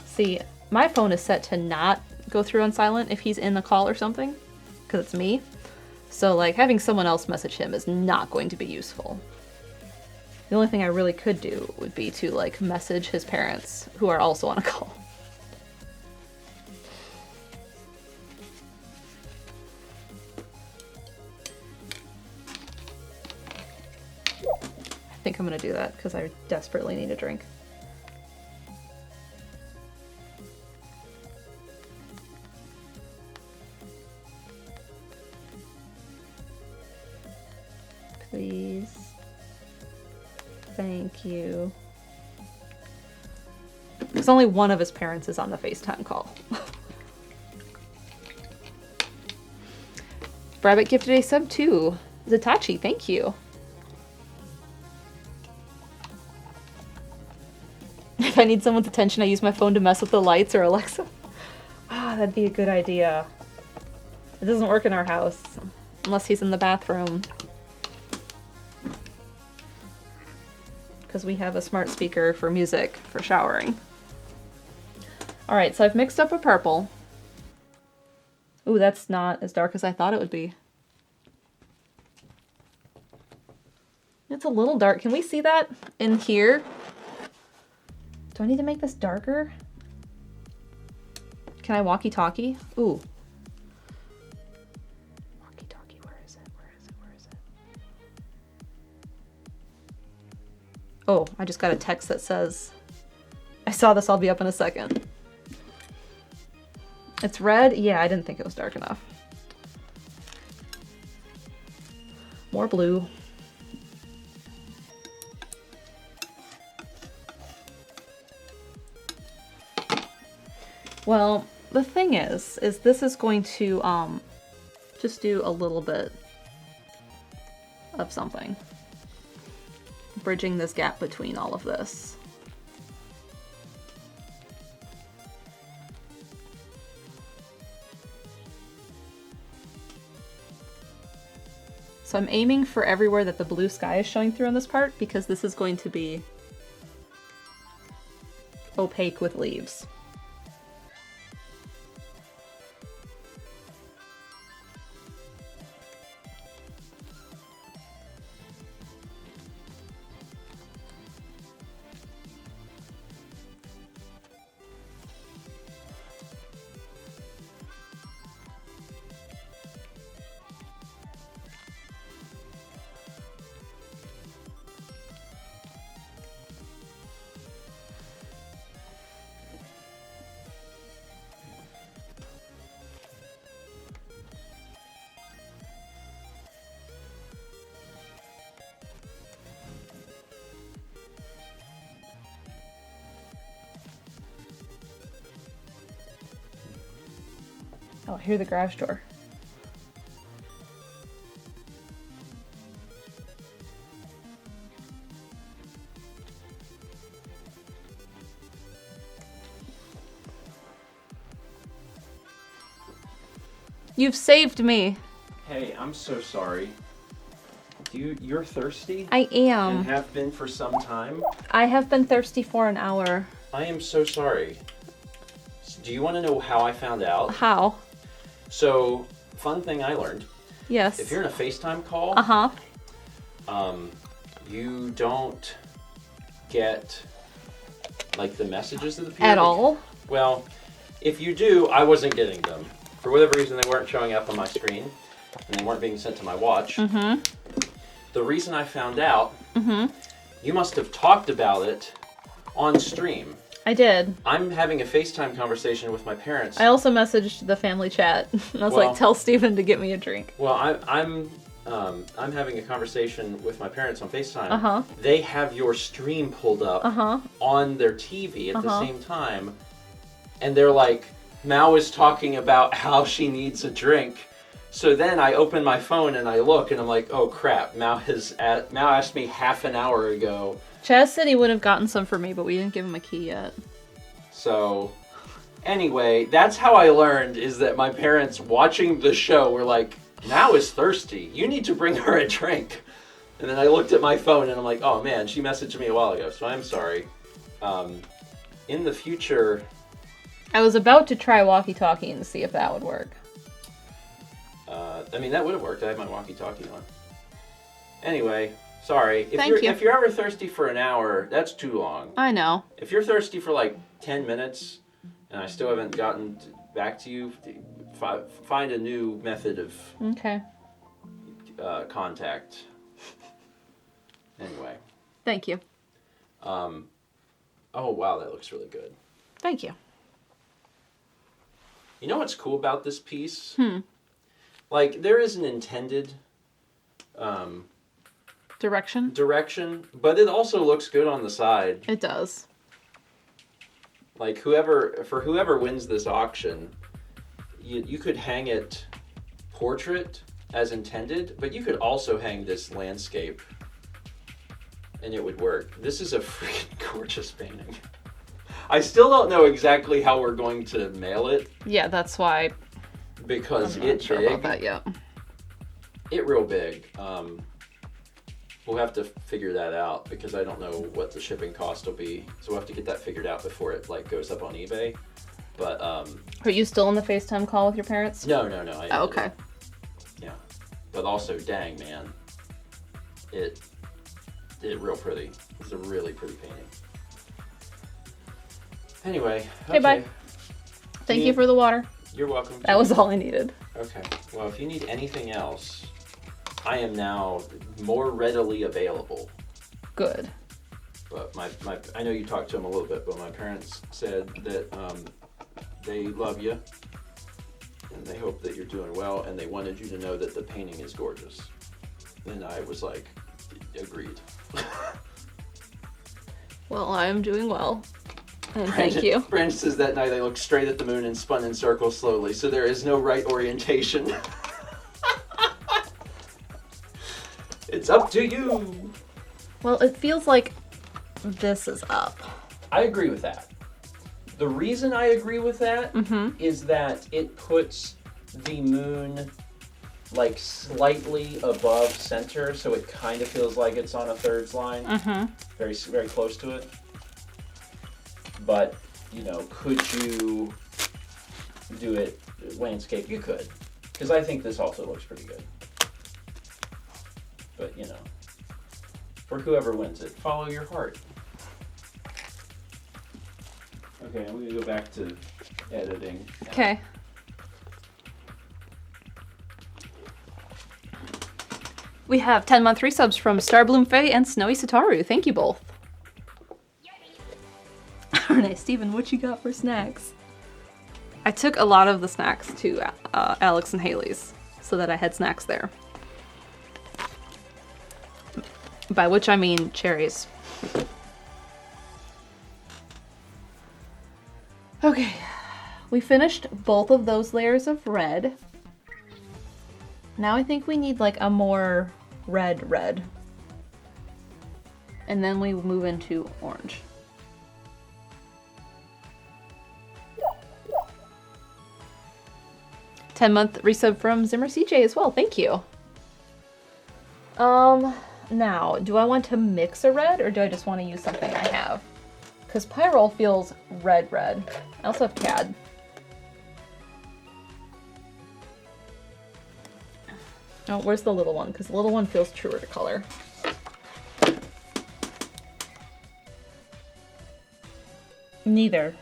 A: See, my phone is set to not go through on silent if he's in the call or something, because it's me. So, like, having someone else message him is not going to be useful. The only thing I really could do would be to, like, message his parents, who are also on a call. I think I'm gonna do that, because I desperately need a drink. Please. Thank you. Because only one of his parents is on the FaceTime call. Rabbit gifted a sub too. Zatachi, thank you. If I need someone's attention, I use my phone to mess with the lights or Alexa. Ah, that'd be a good idea. It doesn't work in our house. Unless he's in the bathroom. because we have a smart speaker for music for showering. All right, so I've mixed up a purple. Ooh, that's not as dark as I thought it would be. It's a little dark. Can we see that in here? Do I need to make this darker? Can I walkie-talkie? Ooh. Walkie-talkie, where is it? Where is it? Where is it? Oh, I just got a text that says, I saw this, I'll be up in a second. It's red? Yeah, I didn't think it was dark enough. More blue. Well, the thing is this is going to just do a little bit of something. Bridging this gap between all of this. So I'm aiming for everywhere that the blue sky is showing through on this part, because this is going to be opaque with leaves. Oh, I hear the garage door. You've saved me.
B: Hey, I'm so sorry. You're thirsty?
A: I am.
B: And have been for some time?
A: I have been thirsty for an hour.
B: I am so sorry. Do you want to know how I found out?
A: How?
B: So, fun thing I learned.
A: Yes.
B: If you're in a FaceTime call, you don't get like the messages that appear.
A: At all?
B: Well, if you do, I wasn't getting them. For whatever reason, they weren't showing up on my screen, and they weren't being sent to my watch.
A: Mm-hmm.
B: The reason I found out, you must have talked about it on stream.
A: I did.
B: I'm having a FaceTime conversation with my parents.
A: I also messaged the family chat. I was like, tell Steven to get me a drink.
B: Well, I'm having a conversation with my parents on FaceTime. They have your stream pulled up on their TV at the same time, and they're like, Mal is talking about how she needs a drink. So then I open my phone and I look and I'm like, oh crap, Mal asked me half an hour ago.
A: Chaz said he would have gotten some for me, but we didn't give him a key yet.
B: So, anyway, that's how I learned, is that my parents watching the show were like, Mal is thirsty. You need to bring her a drink. And then I looked at my phone and I'm like, oh man, she messaged me a while ago, so I'm sorry. In the future...
A: I was about to try walkie-talkie to see if that would work.
B: I mean, that would have worked. I had my walkie-talkie on. Anyway... Sorry.
A: If
B: you're ever thirsty for an hour, that's too long.
A: I know.
B: If you're thirsty for like 10 minutes and I still haven't gotten back to you, find a new method of contact. Anyway.
A: Thank you.
B: Oh wow, that looks really good.
A: Thank you.
B: You know what's cool about this piece? Like there is an intended direction, but it also looks good on the side.
A: It does.
B: Like whoever wins this auction, you could hang it portrait as intended, but you could also hang this landscape and it would work. This is a freaking gorgeous painting. I still don't know exactly how we're going to mail it.
A: Yeah, that's why.
B: Because
A: I'm not sure about that yet.
B: It real big. We'll have to figure that out because I don't know what the shipping cost will be. So we'll have to get that figured out before it like goes up on eBay. But
A: Are you still on the FaceTime call with your parents?
B: No.
A: Oh, okay.
B: Yeah. But also, dang man, it real pretty. It's a really pretty painting. Anyway.
A: Okay, bye. Thank you for the water.
B: You're welcome.
A: That was all I needed.
B: Okay. Well, if you need anything else, I am now more readily available.
A: Good.
B: But I know you talked to them a little bit, but my parents said that they love you and they hope that you're doing well, and they wanted you to know that the painting is gorgeous. And I was like, agreed.
A: Well, I'm doing well. And thank you.
B: Brandon says that night I looked straight at the moon and spun in circles slowly, so there is no right orientation. It's up to you.
A: Well, it feels like this is up.
B: I agree with that. The reason I agree with that is that it puts the moon like slightly above center, so it kind of feels like it's on a thirds line. Very, very close to it. But, you know, could you do it landscape? You could. Because I think this also looks pretty good. But, you know, for whoever wins it, follow your heart. Okay, I'm going to go back to editing.
A: Okay. We have 10-month resubs from Starbloom Faye and Snowy Sataru. Thank you both. Renee, Steven, what you got for snacks? I took a lot of the snacks to Alex and Haley's so that I had snacks there. By which I mean cherries. Okay, we finished both of those layers of red. Now I think we need like a more red. And then we move into orange. $10-month resub from Zimmer CJ as well. Thank you. Now, do I want to mix a red or do I just want to use something I have? Because Pyrol feels red. I also have CAD. Oh, where's the little one? Because the little one feels truer to color. Neither.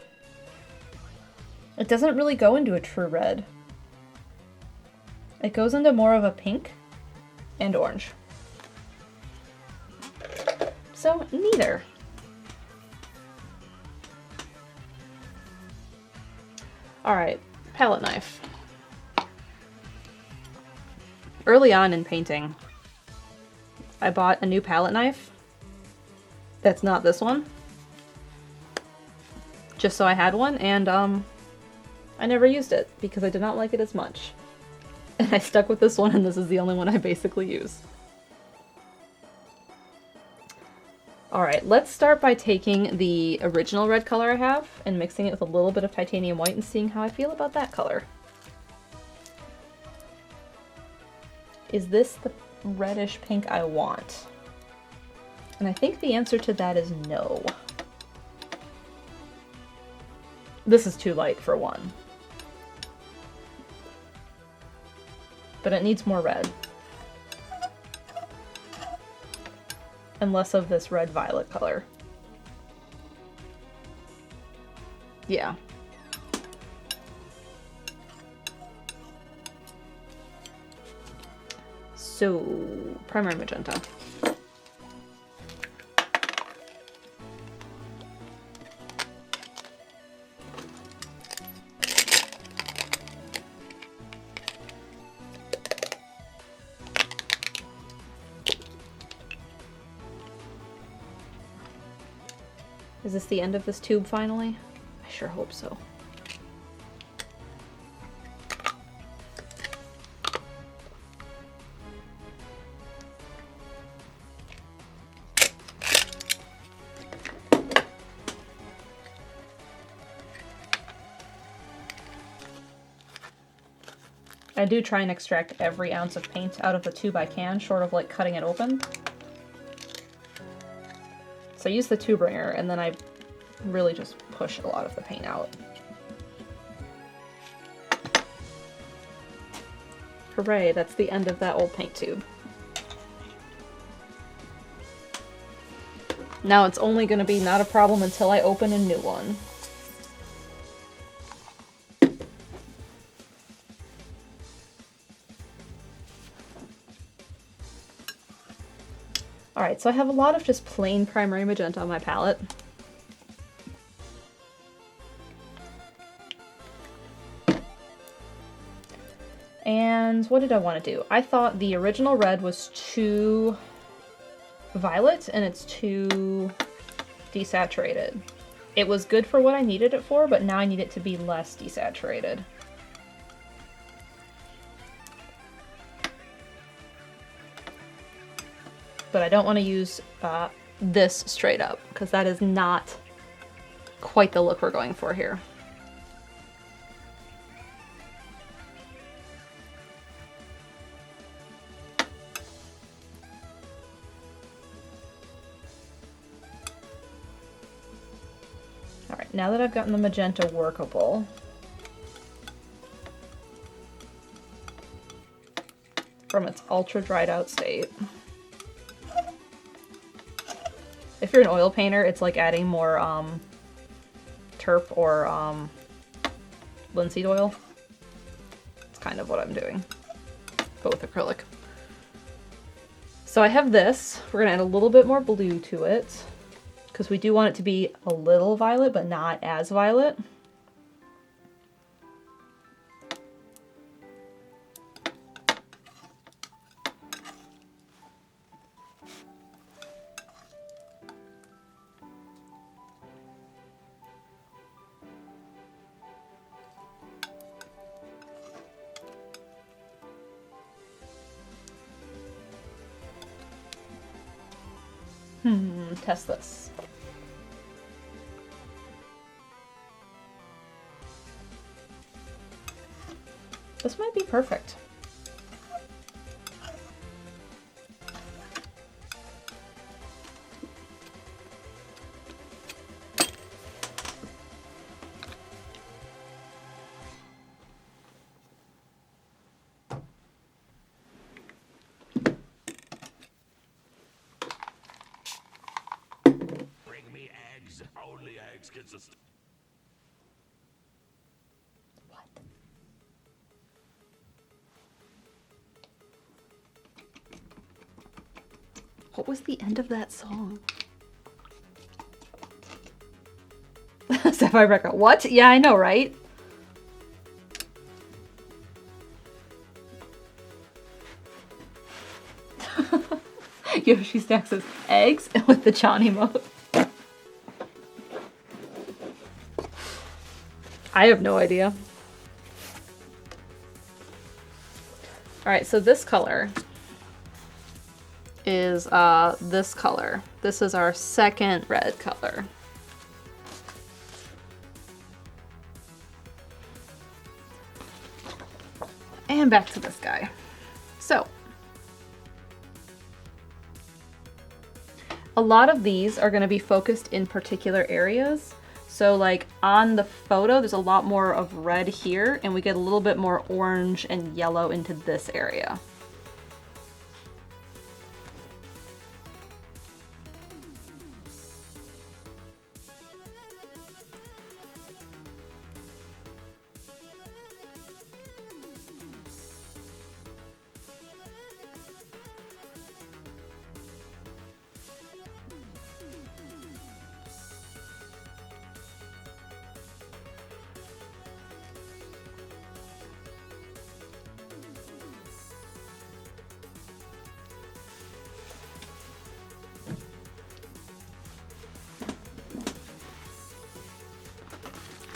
A: It doesn't really go into a true red. It goes into more of a pink and orange. So, neither. Alright, palette knife. Early on in painting, I bought a new palette knife that's not this one, just so I had one, and I never used it because I did not like it as much. And I stuck with this one, and this is the only one I basically use. Alright, let's start by taking the original red color I have and mixing it with a little bit of titanium white and seeing how I feel about that color. Is this the reddish pink I want? And I think the answer to that is no. This is too light for one. But it needs more red. And less of this red-violet color. Yeah. So, primary magenta. Is this the end of this tube finally? I sure hope so. I do try and extract every ounce of paint out of the tube I can, short of like cutting it open. So I use the two bringer and then I really just push a lot of the paint out. Hooray, that's the end of that old paint tube. Now it's only going to be not a problem until I open a new one. Alright, so I have a lot of just plain primary magenta on my palette. And what did I want to do? I thought the original red was too violet and it's too desaturated. It was good for what I needed it for, but now I need it to be less desaturated. But I don't want to use this straight up, because that is not quite the look we're going for here. Alright, now that I've gotten the magenta workable, from its ultra dried out state. If you're an oil painter, it's like adding more turp or linseed oil. It's kind of what I'm doing, but with acrylic. So I have this. We're gonna add a little bit more blue to it, because we do want it to be a little violet, but not as violet. Test this. This might be perfect.
C: Only eggs gets us.
A: What? What was the end of that song? Sapphire Rebecca. What? Yeah, I know, right? Yoshi Stack says eggs with the Johnny mode. I have no idea. Alright, so this color is this color. This is our second red color. And back to this guy. So, a lot of these are going to be focused in particular areas. So like on the photo, there's a lot more of red here, and we get a little bit more orange and yellow into this area.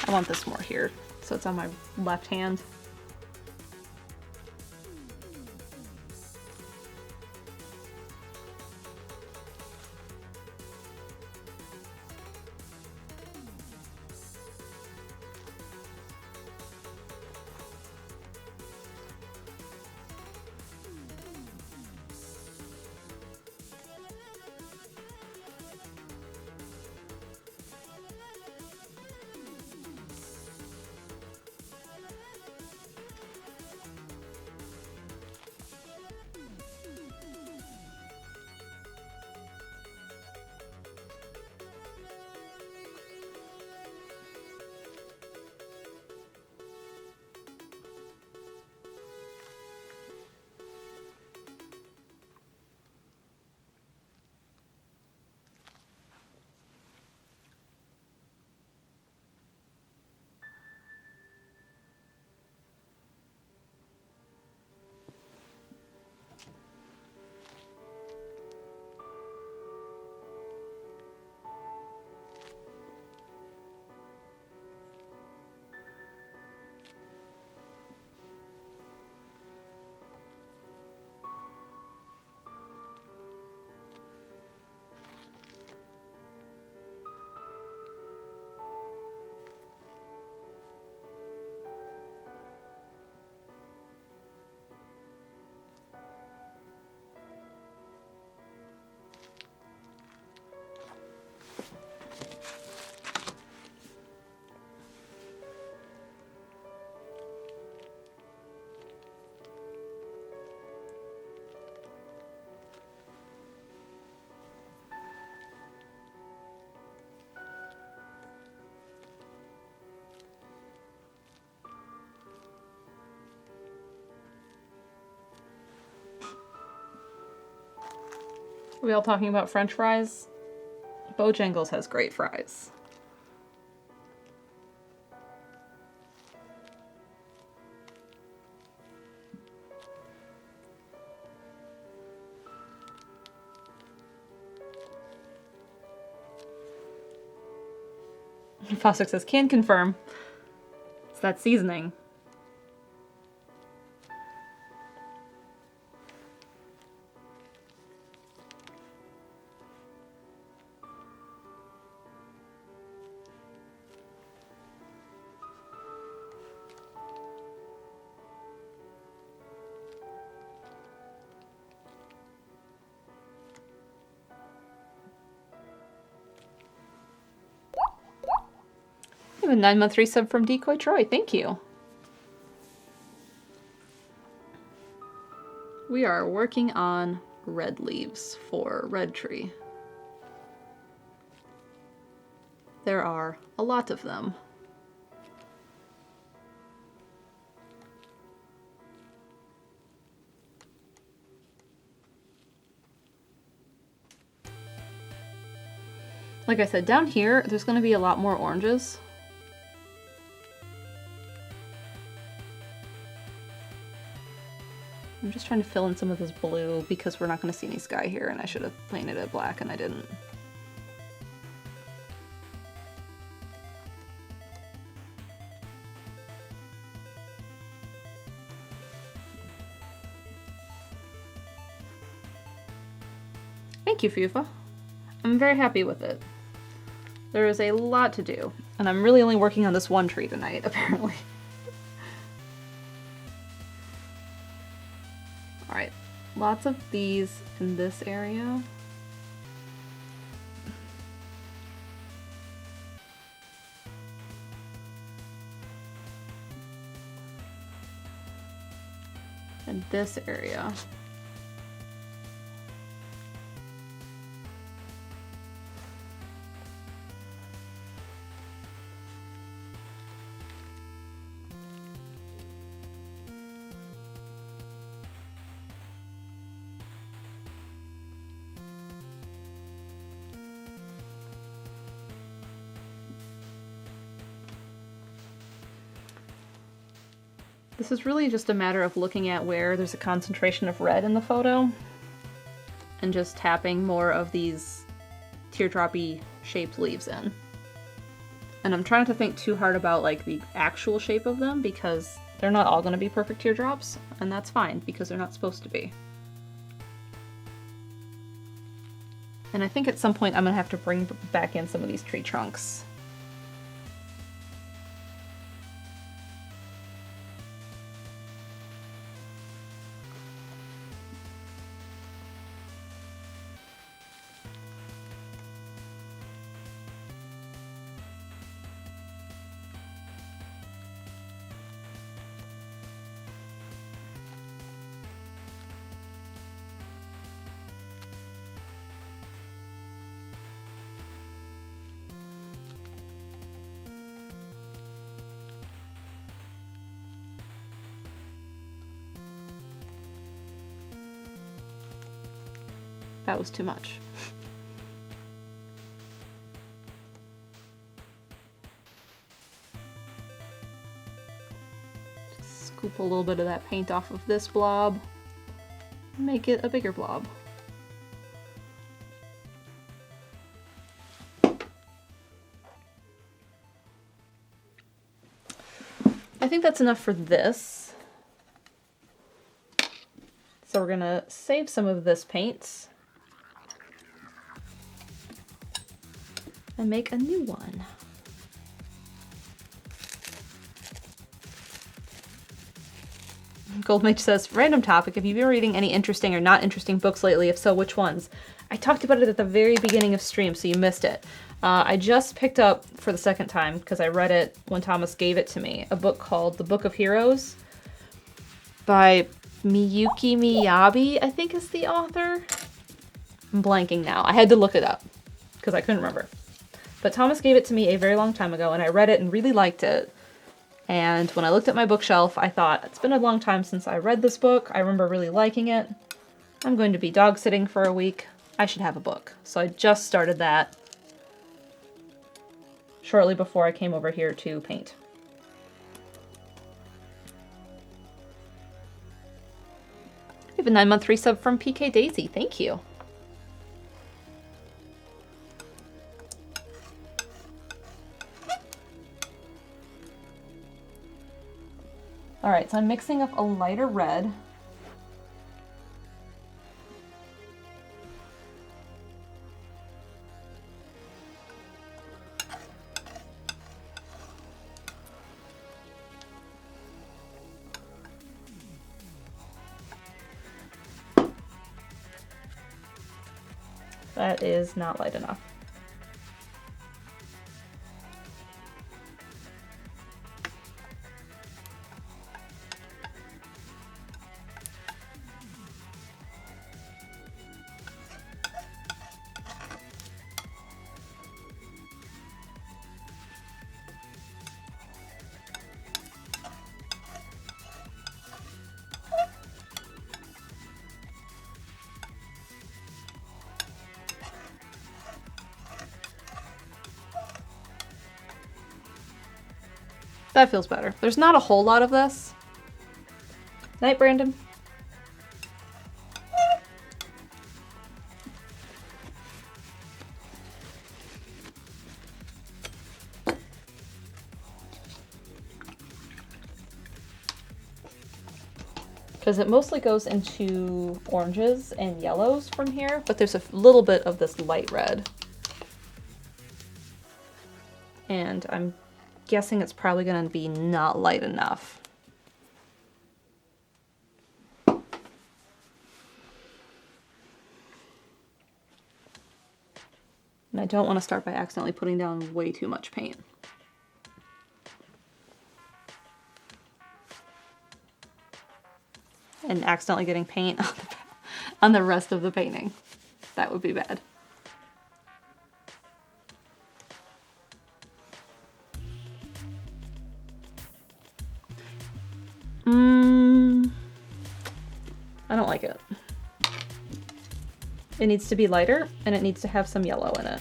A: I want this more here, so it's on my left hand. Are we all talking about French fries? Bojangles has great fries. Fosdick says, can confirm. It's that seasoning. A 9-month resub from Decoy Troy. Thank you. We are working on red leaves for Red Tree. There are a lot of them. Like I said, down here, there's going to be a lot more oranges. I'm just trying to fill in some of this blue because we're not going to see any sky here, and I should have painted it black and I didn't. Thank you, Fufa. I'm very happy with it. There is a lot to do, and I'm really only working on this one tree tonight, apparently. Alright, lots of these in this area. And this area. This is really just a matter of looking at where there's a concentration of red in the photo and just tapping more of these teardroppy shaped leaves in. And I'm trying not to think too hard about like the actual shape of them because they're not all going to be perfect teardrops, and that's fine because they're not supposed to be. And I think at some point I'm going to have to bring back in some of these tree trunks. That was too much. Just scoop a little bit of that paint off of this blob and make it a bigger blob. I think that's enough for this. So we're gonna save some of this paint and make a new one. Goldmage says, random topic, have you been reading any interesting or not interesting books lately? If so, which ones? I talked about it at the very beginning of stream, so you missed it. I just picked up for the second time, because I read it when Thomas gave it to me, a book called The Book of Heroes by Miyuki Miyabi, I think is the author. I'm blanking now. I had to look it up, because I couldn't remember. But Thomas gave it to me a very long time ago, and I read it and really liked it. And when I looked at my bookshelf, I thought, it's been a long time since I read this book. I remember really liking it. I'm going to be dog sitting for a week. I should have a book. So I just started that shortly before I came over here to paint. We have a 9-month resub from PK Daisy. Thank you. All right, so I'm mixing up a lighter red. That is not light enough. That feels better. There's not a whole lot of this. Night, Brandon. Because it mostly goes into oranges and yellows from here, but there's a little bit of this light red. And I'm guessing it's probably going to be not light enough. And I don't want to start by accidentally putting down way too much paint. And accidentally getting paint on the rest of the painting. That would be bad. I don't like it. It needs to be lighter, and it needs to have some yellow in it.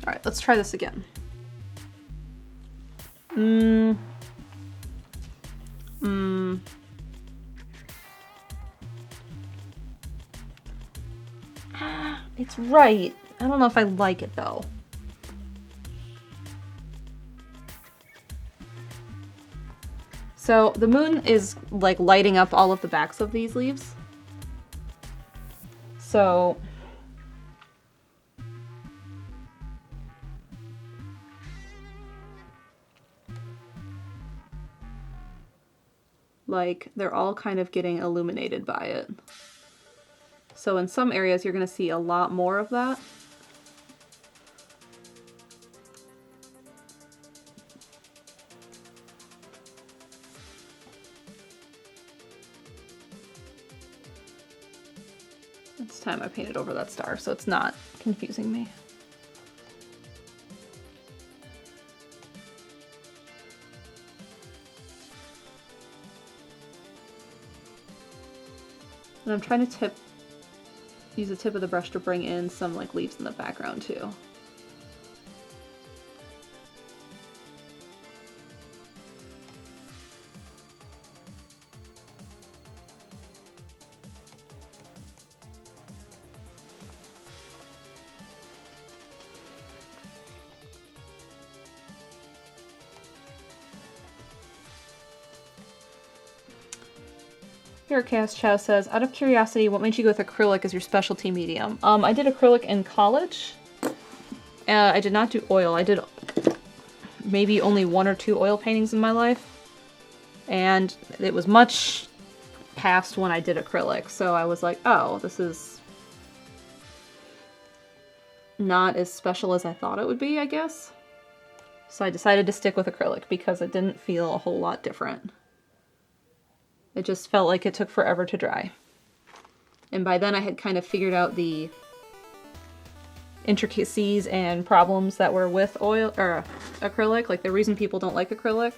A: All right, let's try this again. It's right. I don't know if I like it though. So the moon is like lighting up all of the backs of these leaves. So like they're all kind of getting illuminated by it. So in some areas you're going to see a lot more of that. This time I painted over that star, so it's not confusing me. And I'm trying to use the tip of the brush to bring in some like leaves in the background too. Here, Chaos Chow says, out of curiosity, what made you go with acrylic as your specialty medium? I did acrylic in college. I did not do oil. I did maybe only 1 or 2 oil paintings in my life. And it was much past when I did acrylic. So I was like, oh, this is not as special as I thought it would be, I guess. So I decided to stick with acrylic because it didn't feel a whole lot different. It just felt like it took forever to dry. And by then I had kind of figured out the intricacies and problems that were with oil or acrylic, like the reason people don't like acrylic.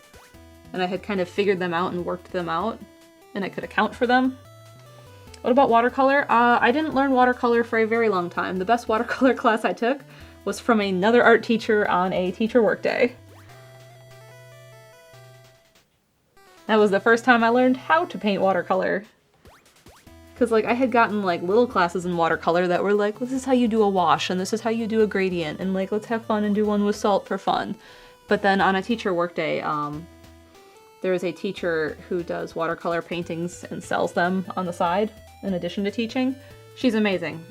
A: And I had kind of figured them out and worked them out, and I could account for them. What about watercolor? I didn't learn watercolor for a very long time. The best watercolor class I took was from another art teacher on a teacher workday. That was the first time I learned how to paint watercolor. Because like I had gotten like little classes in watercolor that were like, this is how you do a wash and this is how you do a gradient and like let's have fun and do one with salt for fun. But then on a teacher workday, there is a teacher who does watercolor paintings and sells them on the side in addition to teaching. She's amazing.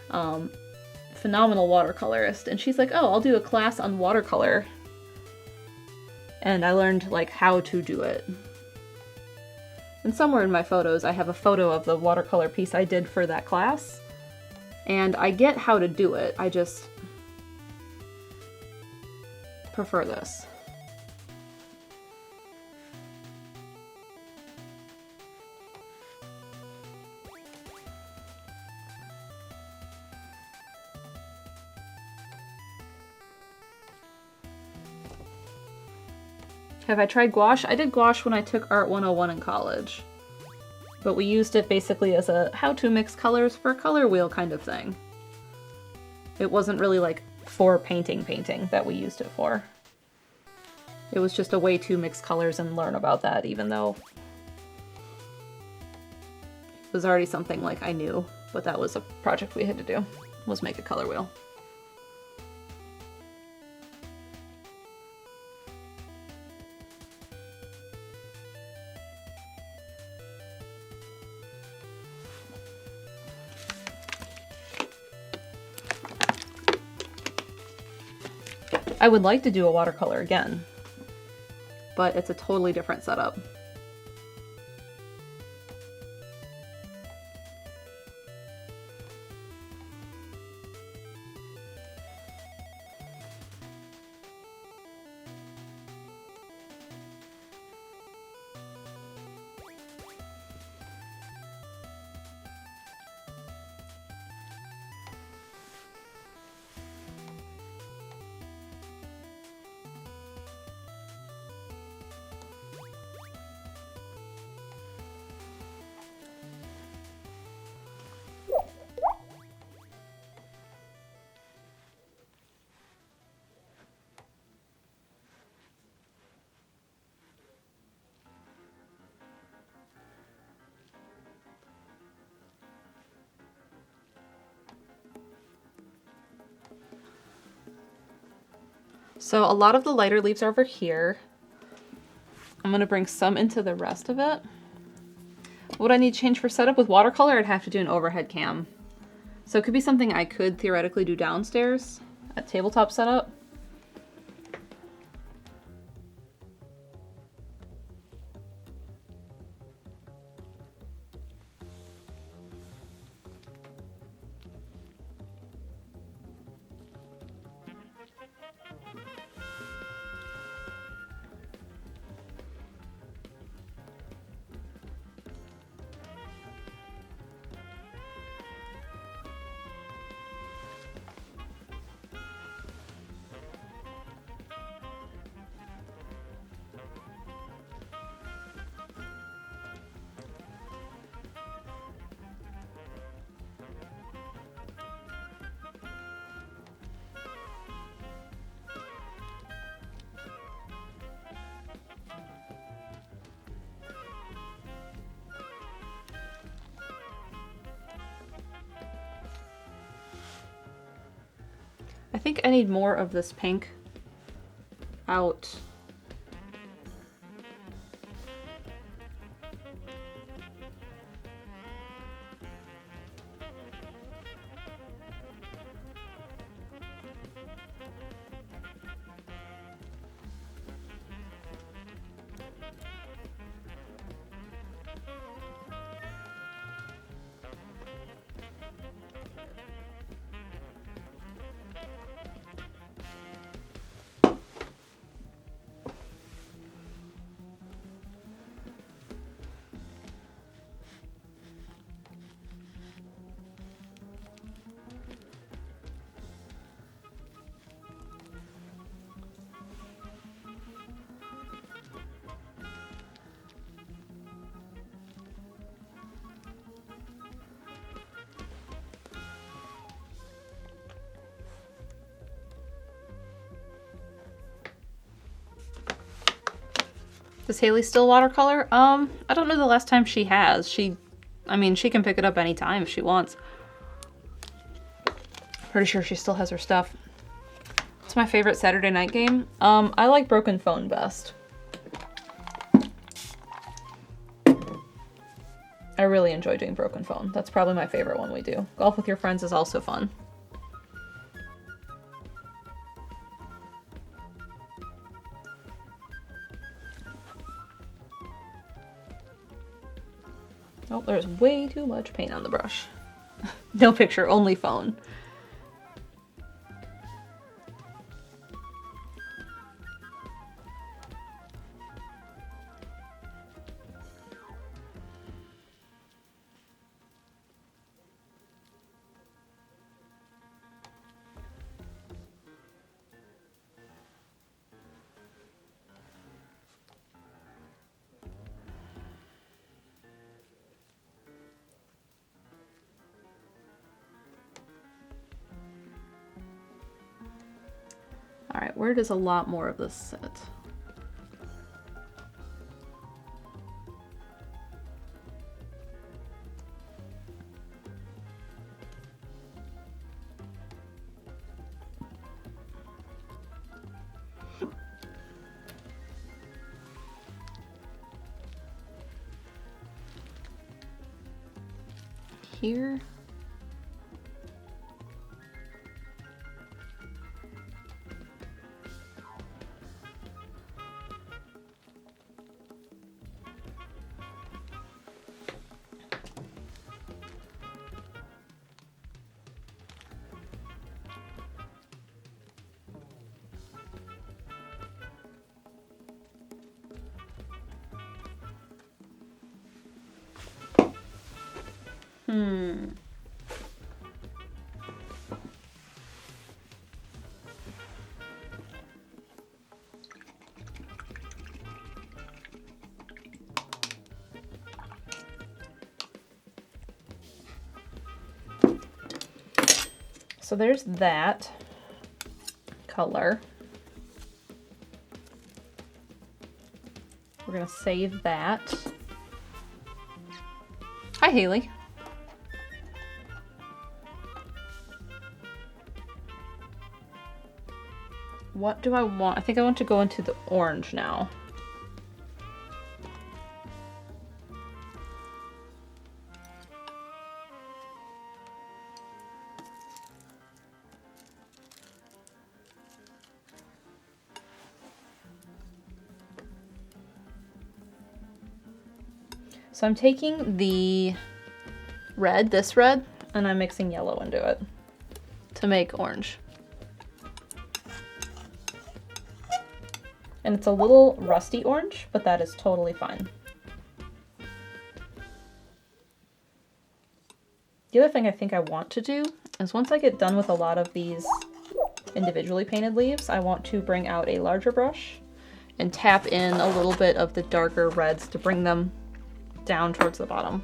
A: Phenomenal watercolorist. And she's like, oh, I'll do a class on watercolor. And I learned like how to do it. And somewhere in my photos, I have a photo of the watercolor piece I did for that class. And I get how to do it. I just prefer this. Have I tried gouache? I did gouache when I took Art 101 in college. But we used it basically as a how to mix colors for a color wheel kind of thing. It wasn't really like for painting that we used it for. It was just a way to mix colors and learn about that, even though it was already something like I knew, but that was a project we had to do, was make a color wheel. I would like to do a watercolor again, but it's a totally different setup. So a lot of the lighter leaves are over here. I'm gonna bring some into the rest of it. What I need to change for setup with watercolor, I'd have to do an overhead cam. So it could be something I could theoretically do downstairs at tabletop setup. I think I need more of this pink out. Does Haley still watercolor? I don't know the last time she has. I mean, she can pick it up anytime if she wants. Pretty sure she still has her stuff. It's my favorite Saturday night game. I like Broken Phone best. I really enjoy doing Broken Phone. That's probably my favorite one we do. Golf with Your Friends is also fun. Oh, there's way too much paint on the brush. No picture, only phone. All right, where does a lot more of this sit? Here. So there's that color. We're gonna save that. Hi, Haley. What do I want? I think I want to go into the orange now. So I'm taking the red, this red, and I'm mixing yellow into it to make orange. And it's a little rusty orange, but that is totally fine. The other thing I think I want to do is once I get done with a lot of these individually painted leaves, I want to bring out a larger brush and tap in a little bit of the darker reds to bring them down towards the bottom.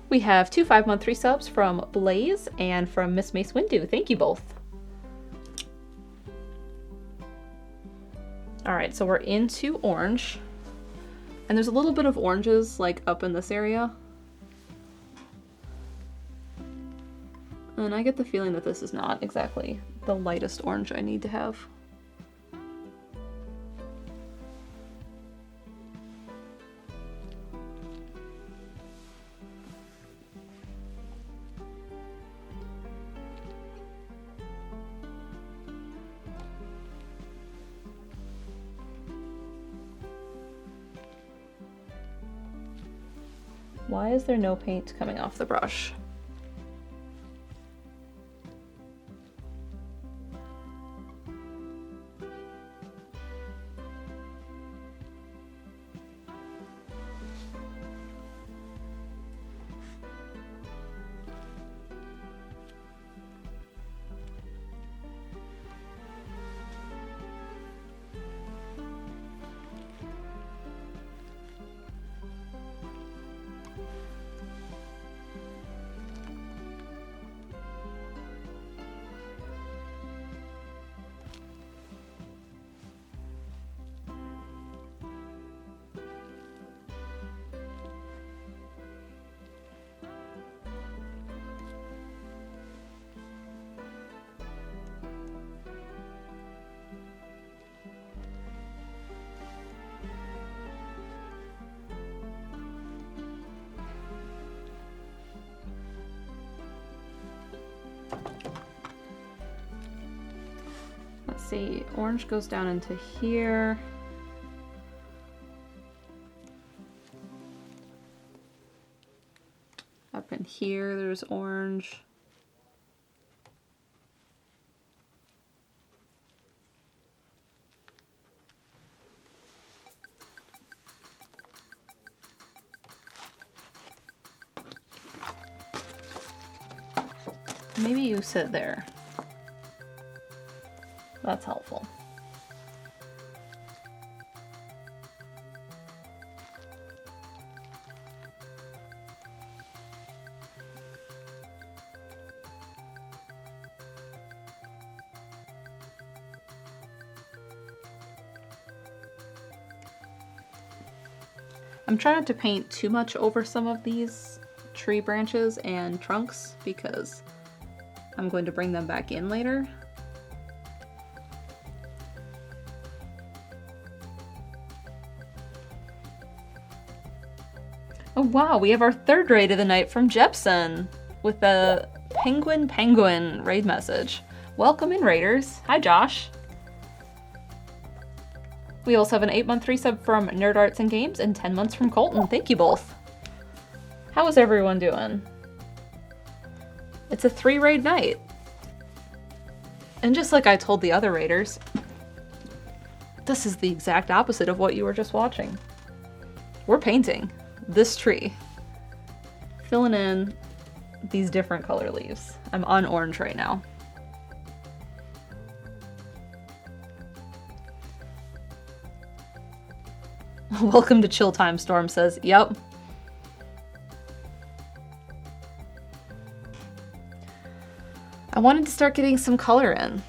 A: We have 2 5-month resubs from Blaze and from Miss Mace Windu. Thank you both. All right, so we're into orange. And there's a little bit of oranges like up in this area. And I get the feeling that this is not exactly the lightest orange I need to have. Why is there no paint coming off the brush? see. Orange goes down into here. Up in here, there's orange. Maybe you sit there. That's helpful. I'm trying not to paint too much over some of these tree branches and trunks because I'm going to bring them back in later. Oh wow, we have our third raid of the night from Jepson with a penguin raid message. Welcome in, raiders. Hi, Josh. We also have an 8-month resub from Nerd Arts and Games and 10 months from Colton. Thank you both. How is everyone doing? It's a 3-raid night. And just like I told the other raiders, this is the exact opposite of what you were just watching. We're painting this tree, filling in these different color leaves. I'm on orange right now. Welcome to Chill Time, Storm says. Yep. I wanted to start getting some color in.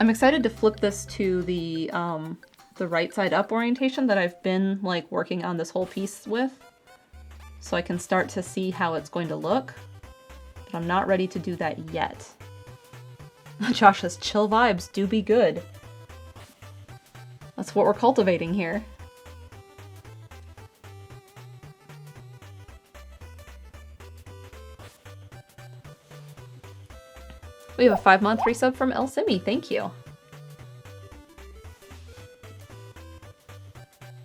A: I'm excited to flip this to the right side up orientation that I've been like working on this whole piece with, so I can start to see how it's going to look, but I'm not ready to do that yet. Josh says, chill vibes do be good. That's what we're cultivating here. We have a 5-month resub from El Simi. Thank you.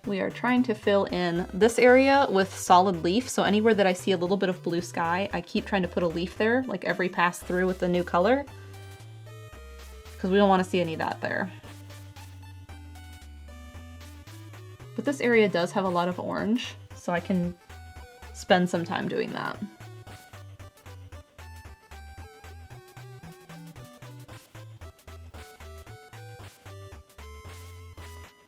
A: We are trying to fill in this area with solid leaf. So anywhere that I see a little bit of blue sky, I keep trying to put a leaf there, like every pass through with the new color, because we don't want to see any of that there. But this area does have a lot of orange, so I can spend some time doing that.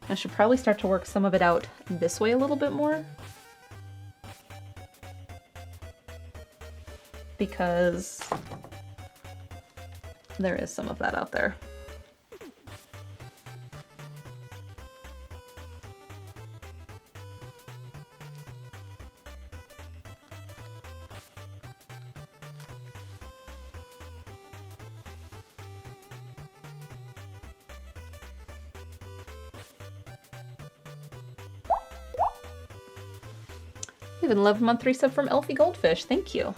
A: I should probably start to work some of it out this way a little bit more, because there is some of that out there. We have an 11-month resub from Elfie Goldfish. Thank you.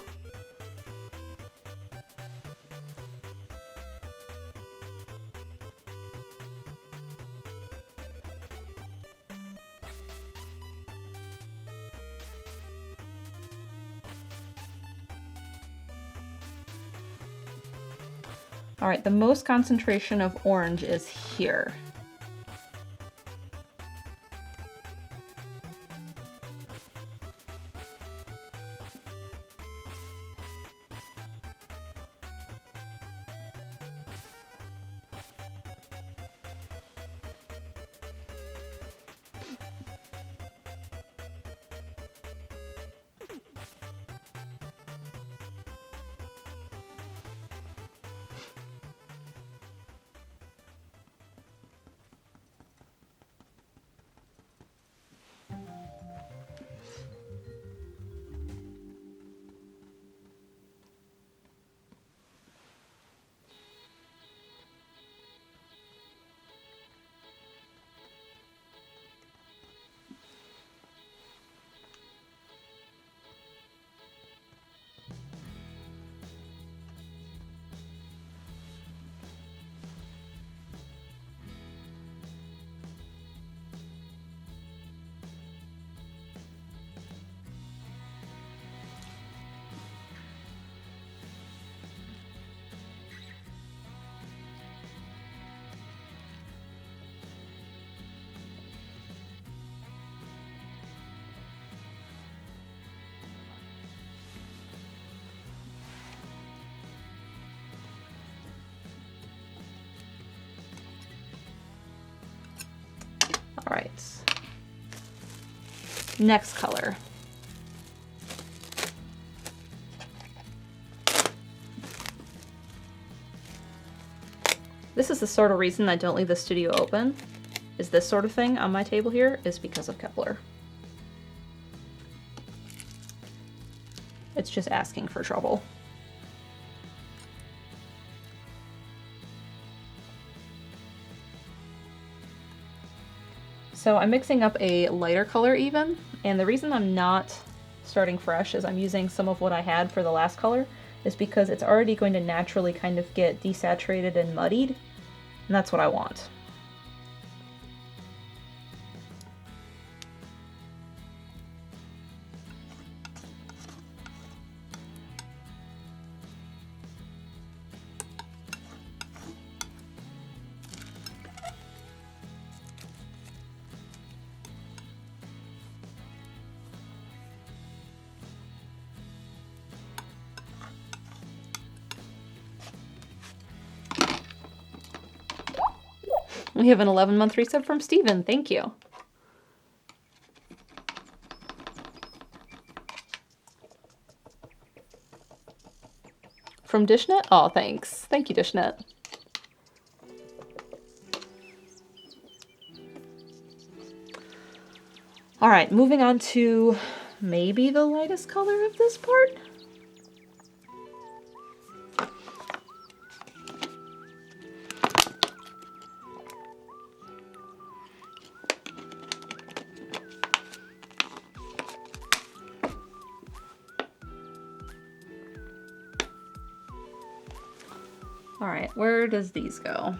A: All right, the most concentration of orange is here. Next color. This is the sort of reason I don't leave the studio open, is this sort of thing on my table here is because of Kepler. It's just asking for trouble. So I'm mixing up a lighter color even, and the reason I'm not starting fresh is I'm using some of what I had for the last color is because it's already going to naturally kind of get desaturated and muddied, and that's what I want. We have an 11-month resub from Steven. Thank you. From Dishnet? Oh, thanks. Thank you, Dishnet. All right, moving on to maybe the lightest color of this part. All right, where does these go?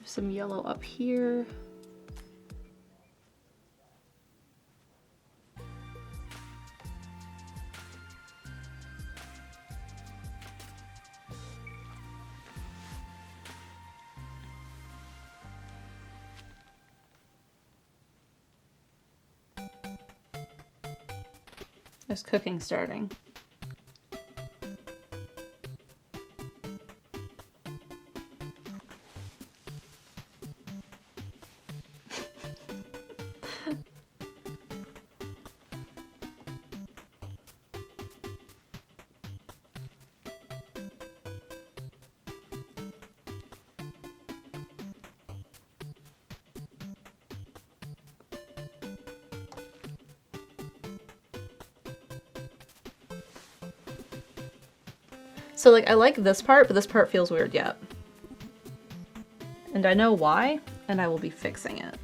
A: Some yellow up here. There's cooking starting. So like I like this part, but this part feels weird yet. And I know why, and I will be fixing it.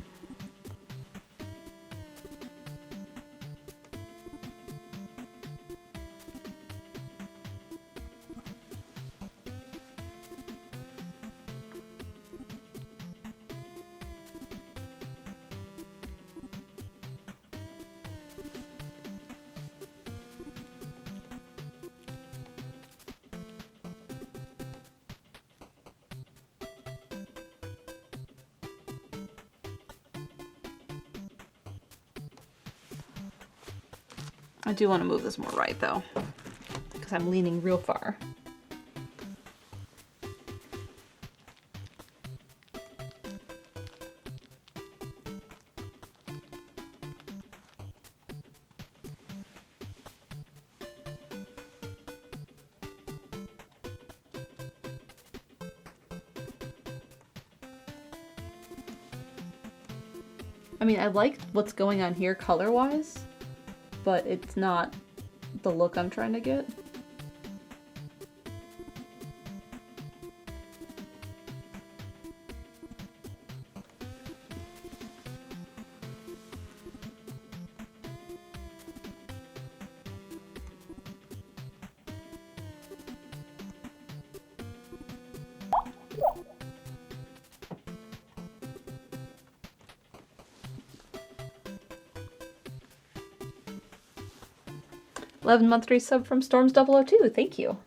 A: I do want to move this more right though, because I'm leaning real far. I mean, I like what's going on here color-wise, but it's not the look I'm trying to get. $11-month resub from Storms002. Thank you.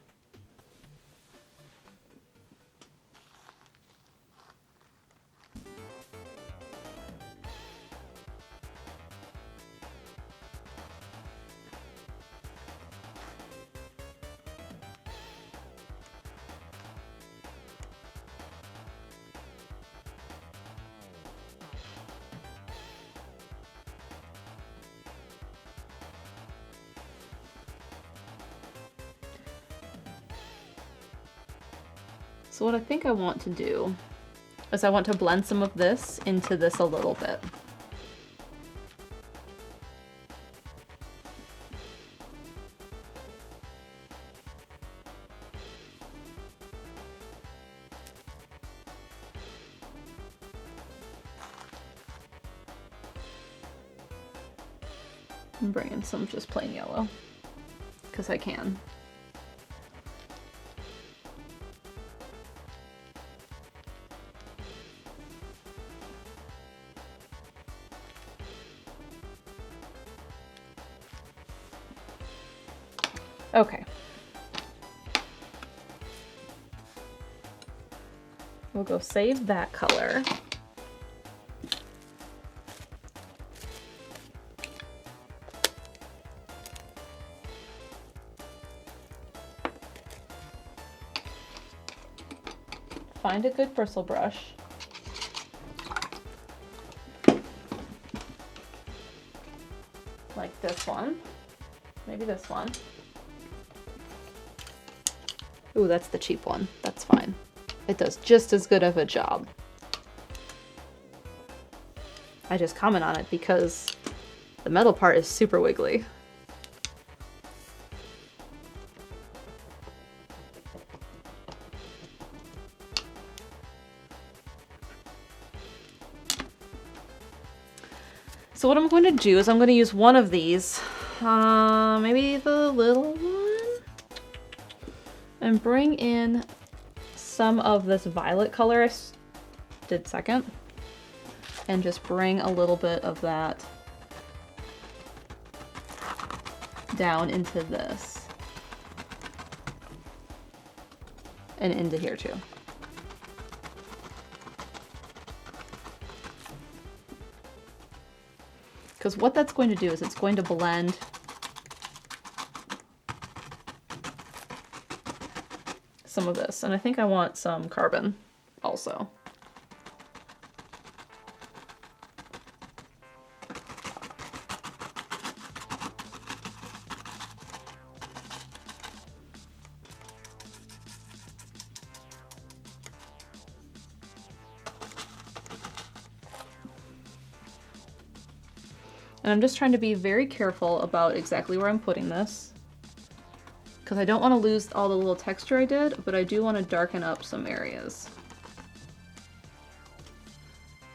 A: So what I think I want to do is I want to blend some of this into this a little bit. I'm bringing some just plain yellow because I can. Okay. We'll go save that color. Find a good bristle brush. Like this one. Maybe this one. Ooh, that's the cheap one. That's fine. It does just as good of a job. I just comment on it because the metal part is super wiggly. So what I'm going to do is I'm going to use one of these, maybe the little one, and bring in some of this violet color I did second, and just bring a little bit of that down into this and into here too. Because what that's going to do is it's going to blend some of this. And I think I want some carbon also. And I'm just trying to be very careful about exactly where I'm putting this, because I don't want to lose all the little texture I did, but I do want to darken up some areas.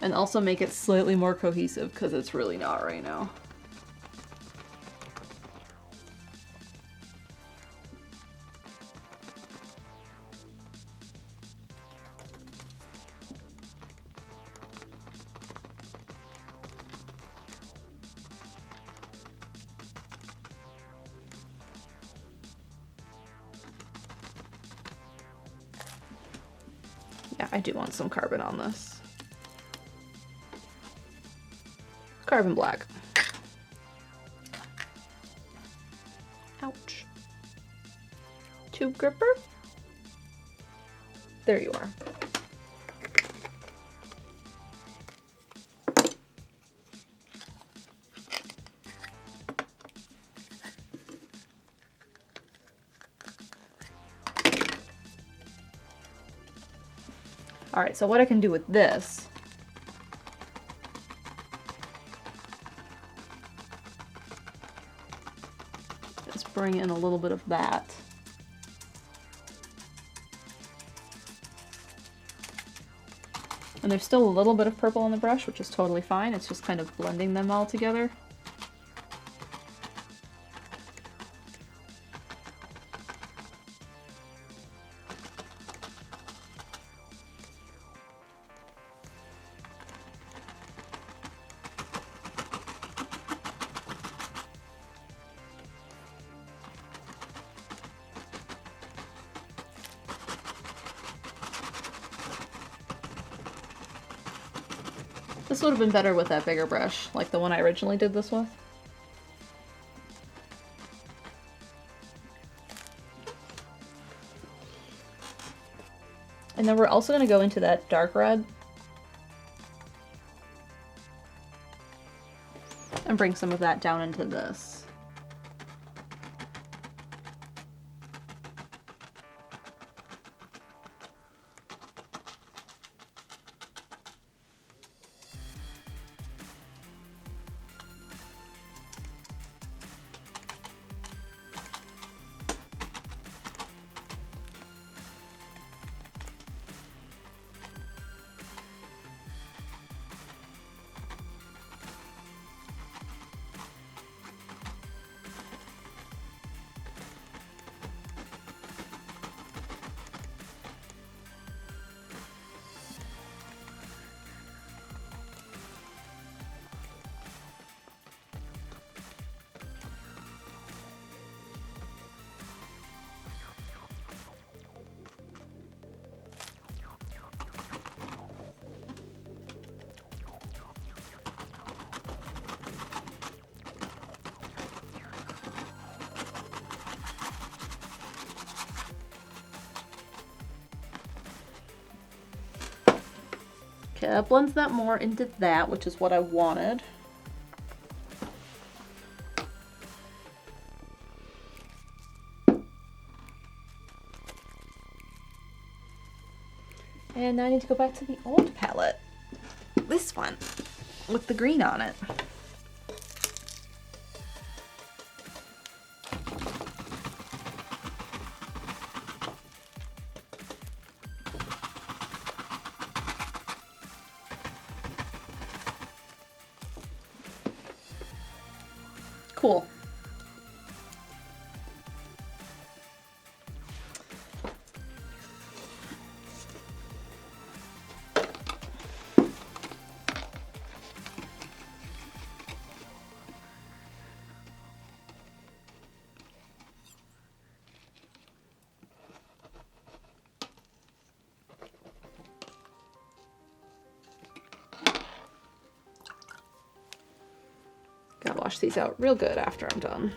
A: And also make it slightly more cohesive, because it's really not right now. Yeah, I do want some carbon on this. Carbon black. Ouch. Tube gripper? There you are. All right, so what I can do with this bring in a little bit of that. And there's still a little bit of purple on the brush, which is totally fine. It's just kind of blending them all together. This would have been better with that bigger brush, like the one I originally did this with. And then we're also going to go into that dark red and bring some of that down into this. Okay, that blends that more into that, which is what I wanted. And now I need to go back to the old palette. This one, with the green on it. Cool. Gotta wash these out real good after I'm done.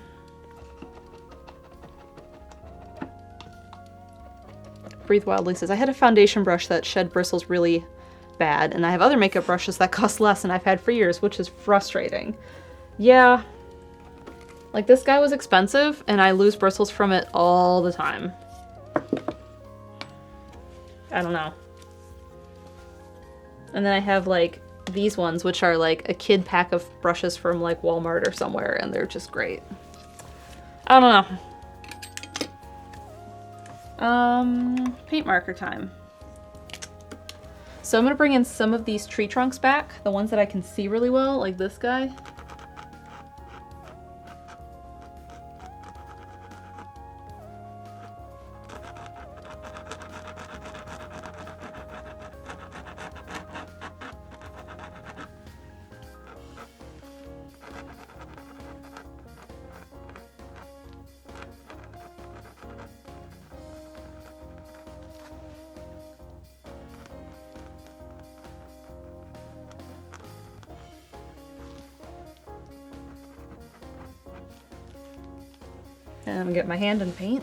A: Breathe Wildly says, I had a foundation brush that shed bristles really bad, and I have other makeup brushes that cost less and I've had for years, which is frustrating. Yeah. Like, this guy was expensive, and I lose bristles from it all the time. I don't know. And then I have, like, these ones, which are like a kid pack of brushes from like Walmart or somewhere, and they're just great. I don't know. Paint marker time. So I'm gonna bring in some of these tree trunks back, the ones that I can see really well, like this guy. And I'm gonna get my hand in paint.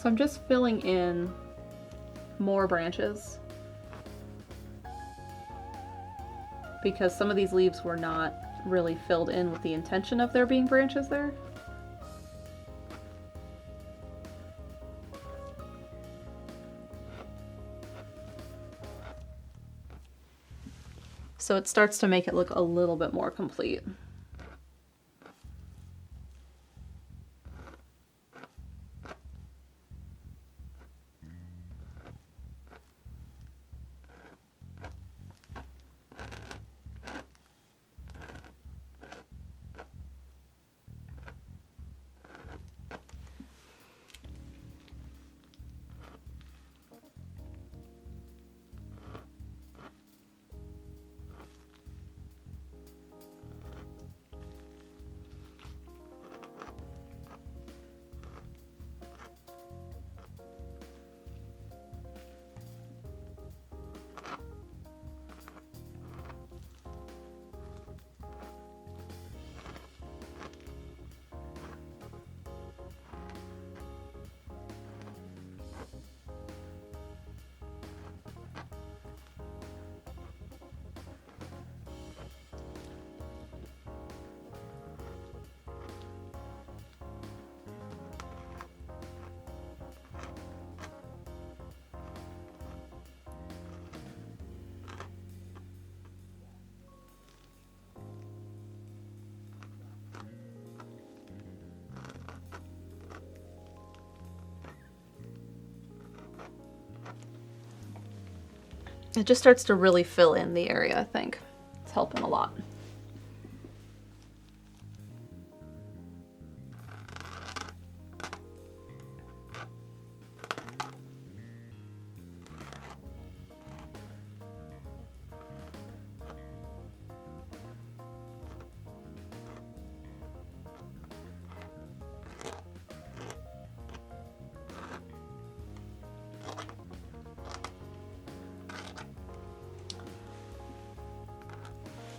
A: So I'm just filling in more branches because some of these leaves were not really filled in with the intention of there being branches there. So it starts to make it look a little bit more complete. It just starts to really fill in the area, I think. It's helping a lot.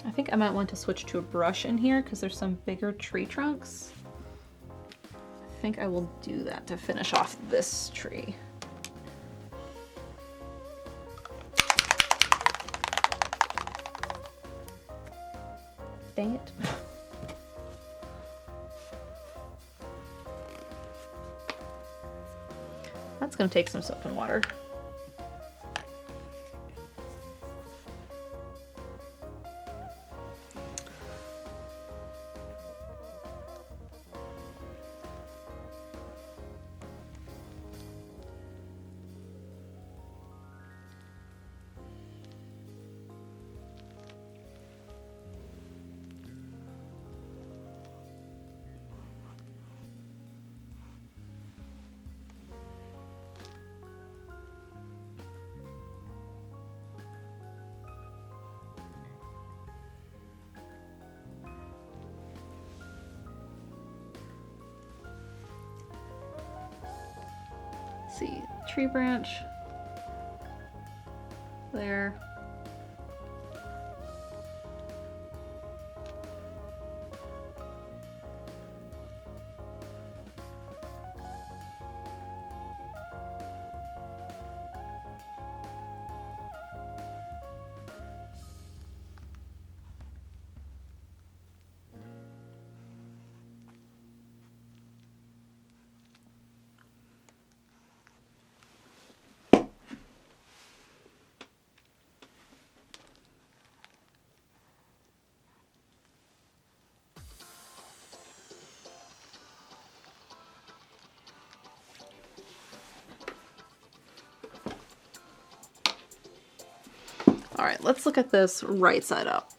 A: I think I might want to switch to a brush in here because there's some bigger tree trunks. I think I will do that to finish off this tree. Dang it. That's gonna take some soap and water. See, tree branch there. All right, let's look at this right side up.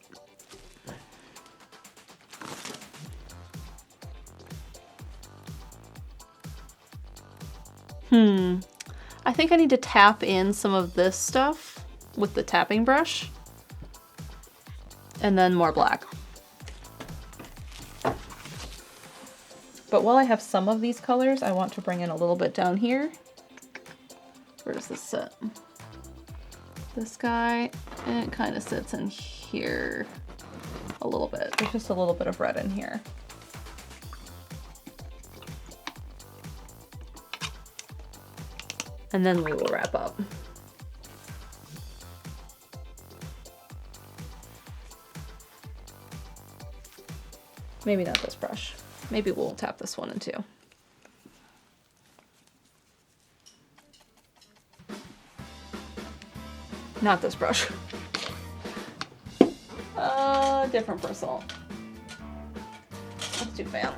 A: I think I need to tap in some of this stuff with the tapping brush and then more black. But while I have some of these colors, I want to bring in a little bit down here. Where does this sit? This guy, and it kind of sits in here a little bit. There's just a little bit of red in here. And then we will wrap up. Maybe not this brush. Maybe we'll tap this one in too. Not this brush. Different bristle. Let's do fan.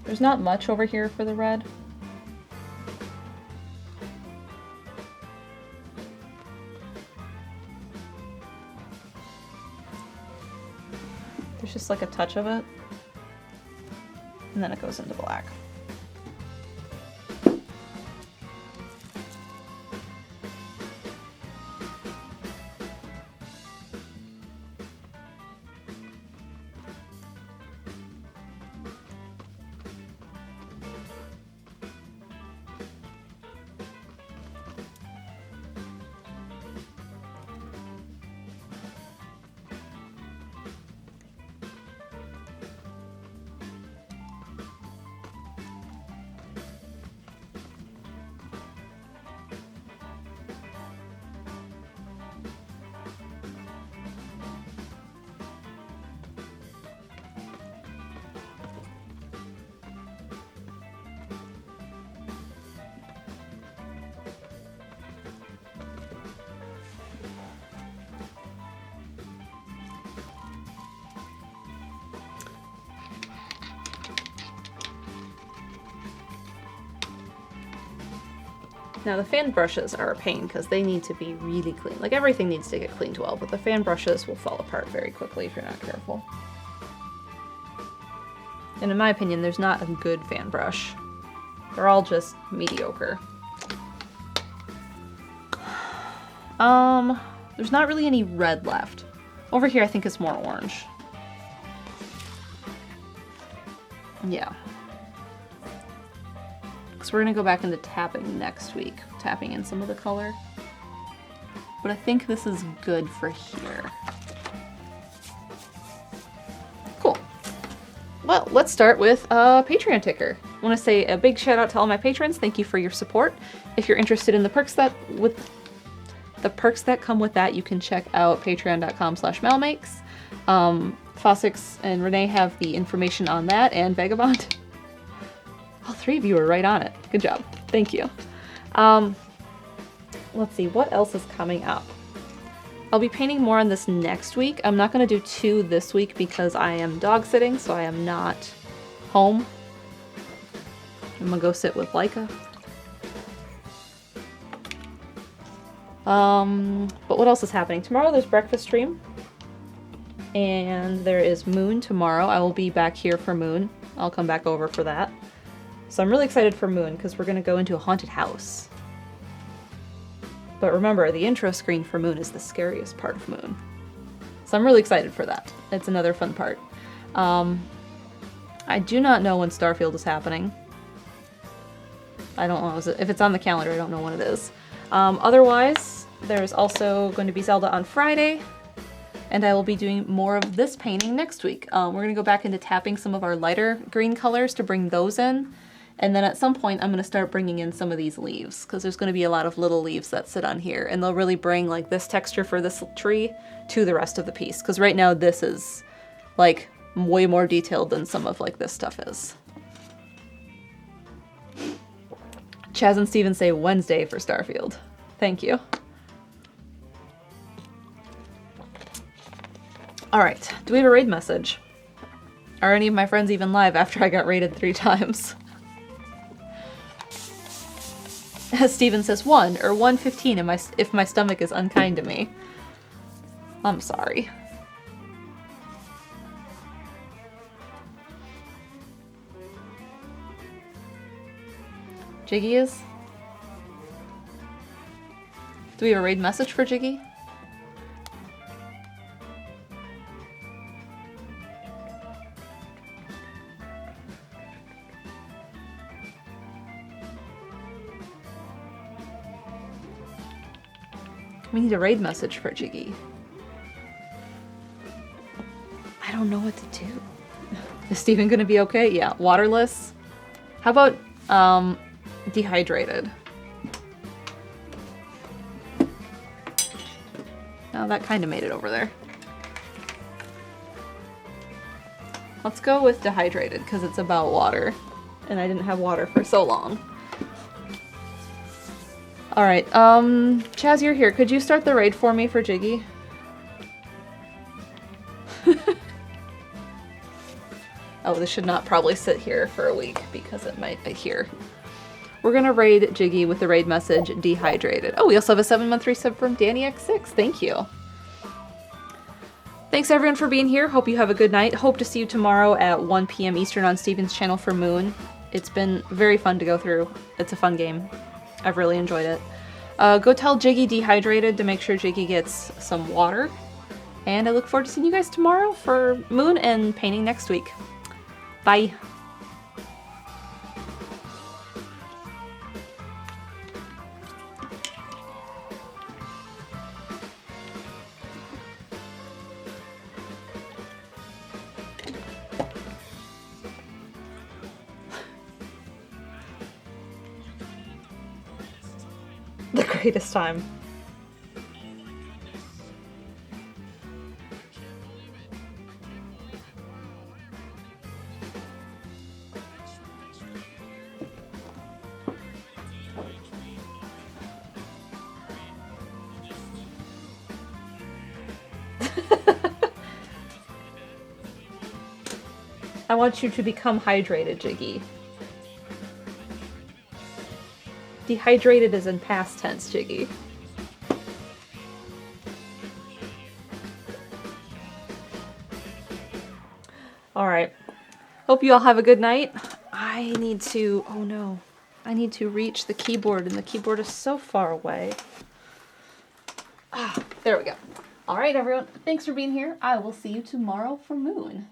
A: There's not much over here for the red. There's just like a touch of it. And then it goes into black. Now the fan brushes are a pain because they need to be really clean. Like everything needs to get cleaned well, but the fan brushes will fall apart very quickly if you're not careful. And in my opinion, there's not a good fan brush. They're all just mediocre. There's not really any red left. Over here I think it's more orange. Yeah. So we're gonna go back into tapping next week, tapping in some of the color. But I think this is good for here. Cool. Well, let's start with a Patreon ticker. I want to say a big shout out to all my patrons. Thank you for your support. If you're interested in the perks that come with that, you can check out patreon.com/MalMakes. Fossix and Renee have the information on that, and Vagabond. All three of you are right on it. Good job. Thank you. Let's see, what else is coming up? I'll be painting more on this next week. I'm not going to do 2 this week because I am dog sitting, so I am not home. I'm going to go sit with Leica. But what else is happening? Tomorrow there's breakfast stream. And there is Moon tomorrow. I will be back here for Moon. I'll come back over for that. So I'm really excited for Moon because we're going to go into a haunted house. But remember, the intro screen for Moon is the scariest part of Moon. So I'm really excited for that. It's another fun part. I do not know when Starfield is happening. I don't know. If it's on the calendar, I don't know when it is. Otherwise, there's also going to be Zelda on Friday. And I will be doing more of this painting next week. We're going to go back into tapping some of our lighter green colors to bring those in. And then at some point, I'm going to start bringing in some of these leaves because there's going to be a lot of little leaves that sit on here. And they'll really bring like this texture for this tree to the rest of the piece. Because right now this is like way more detailed than some of like this stuff is. Chaz and Steven say Wednesday for Starfield. Thank you. All right, do we have a raid message? Are any of my friends even live after I got raided 3 times? Steven says 1 or 1:15 if my stomach is unkind to me. I'm sorry. Jiggy is? Do we have a raid message for Jiggy? We need a raid message for Jiggy. I don't know what to do. Is Steven gonna be okay? Yeah, waterless. How about dehydrated? Oh, that kind of made it over there. Let's go with dehydrated because it's about water. And I didn't have water for so long. Alright, Chaz, you're here. Could you start the raid for me for Jiggy? Oh, this should not probably sit here for a week because it might be here. We're gonna raid Jiggy with the raid message, dehydrated. Oh, we also have a 7-month resub from DannyX6. Thank you. Thanks everyone for being here. Hope you have a good night. Hope to see you tomorrow at 1 p.m. Eastern on Steven's channel for Moon. It's been very fun to go through. It's a fun game. I've really enjoyed it. Go tell Jiggy dehydrated to make sure Jiggy gets some water. And I look forward to seeing you guys tomorrow for Moon and painting next week. Bye. The greatest time. I want you to become hydrated, Jiggy. Dehydrated is in past tense, Jiggy. Alright. Hope you all have a good night. I need to... oh no. I need to reach the keyboard, and the keyboard is so far away. Ah, there we go. Alright, everyone. Thanks for being here. I will see you tomorrow for Moon.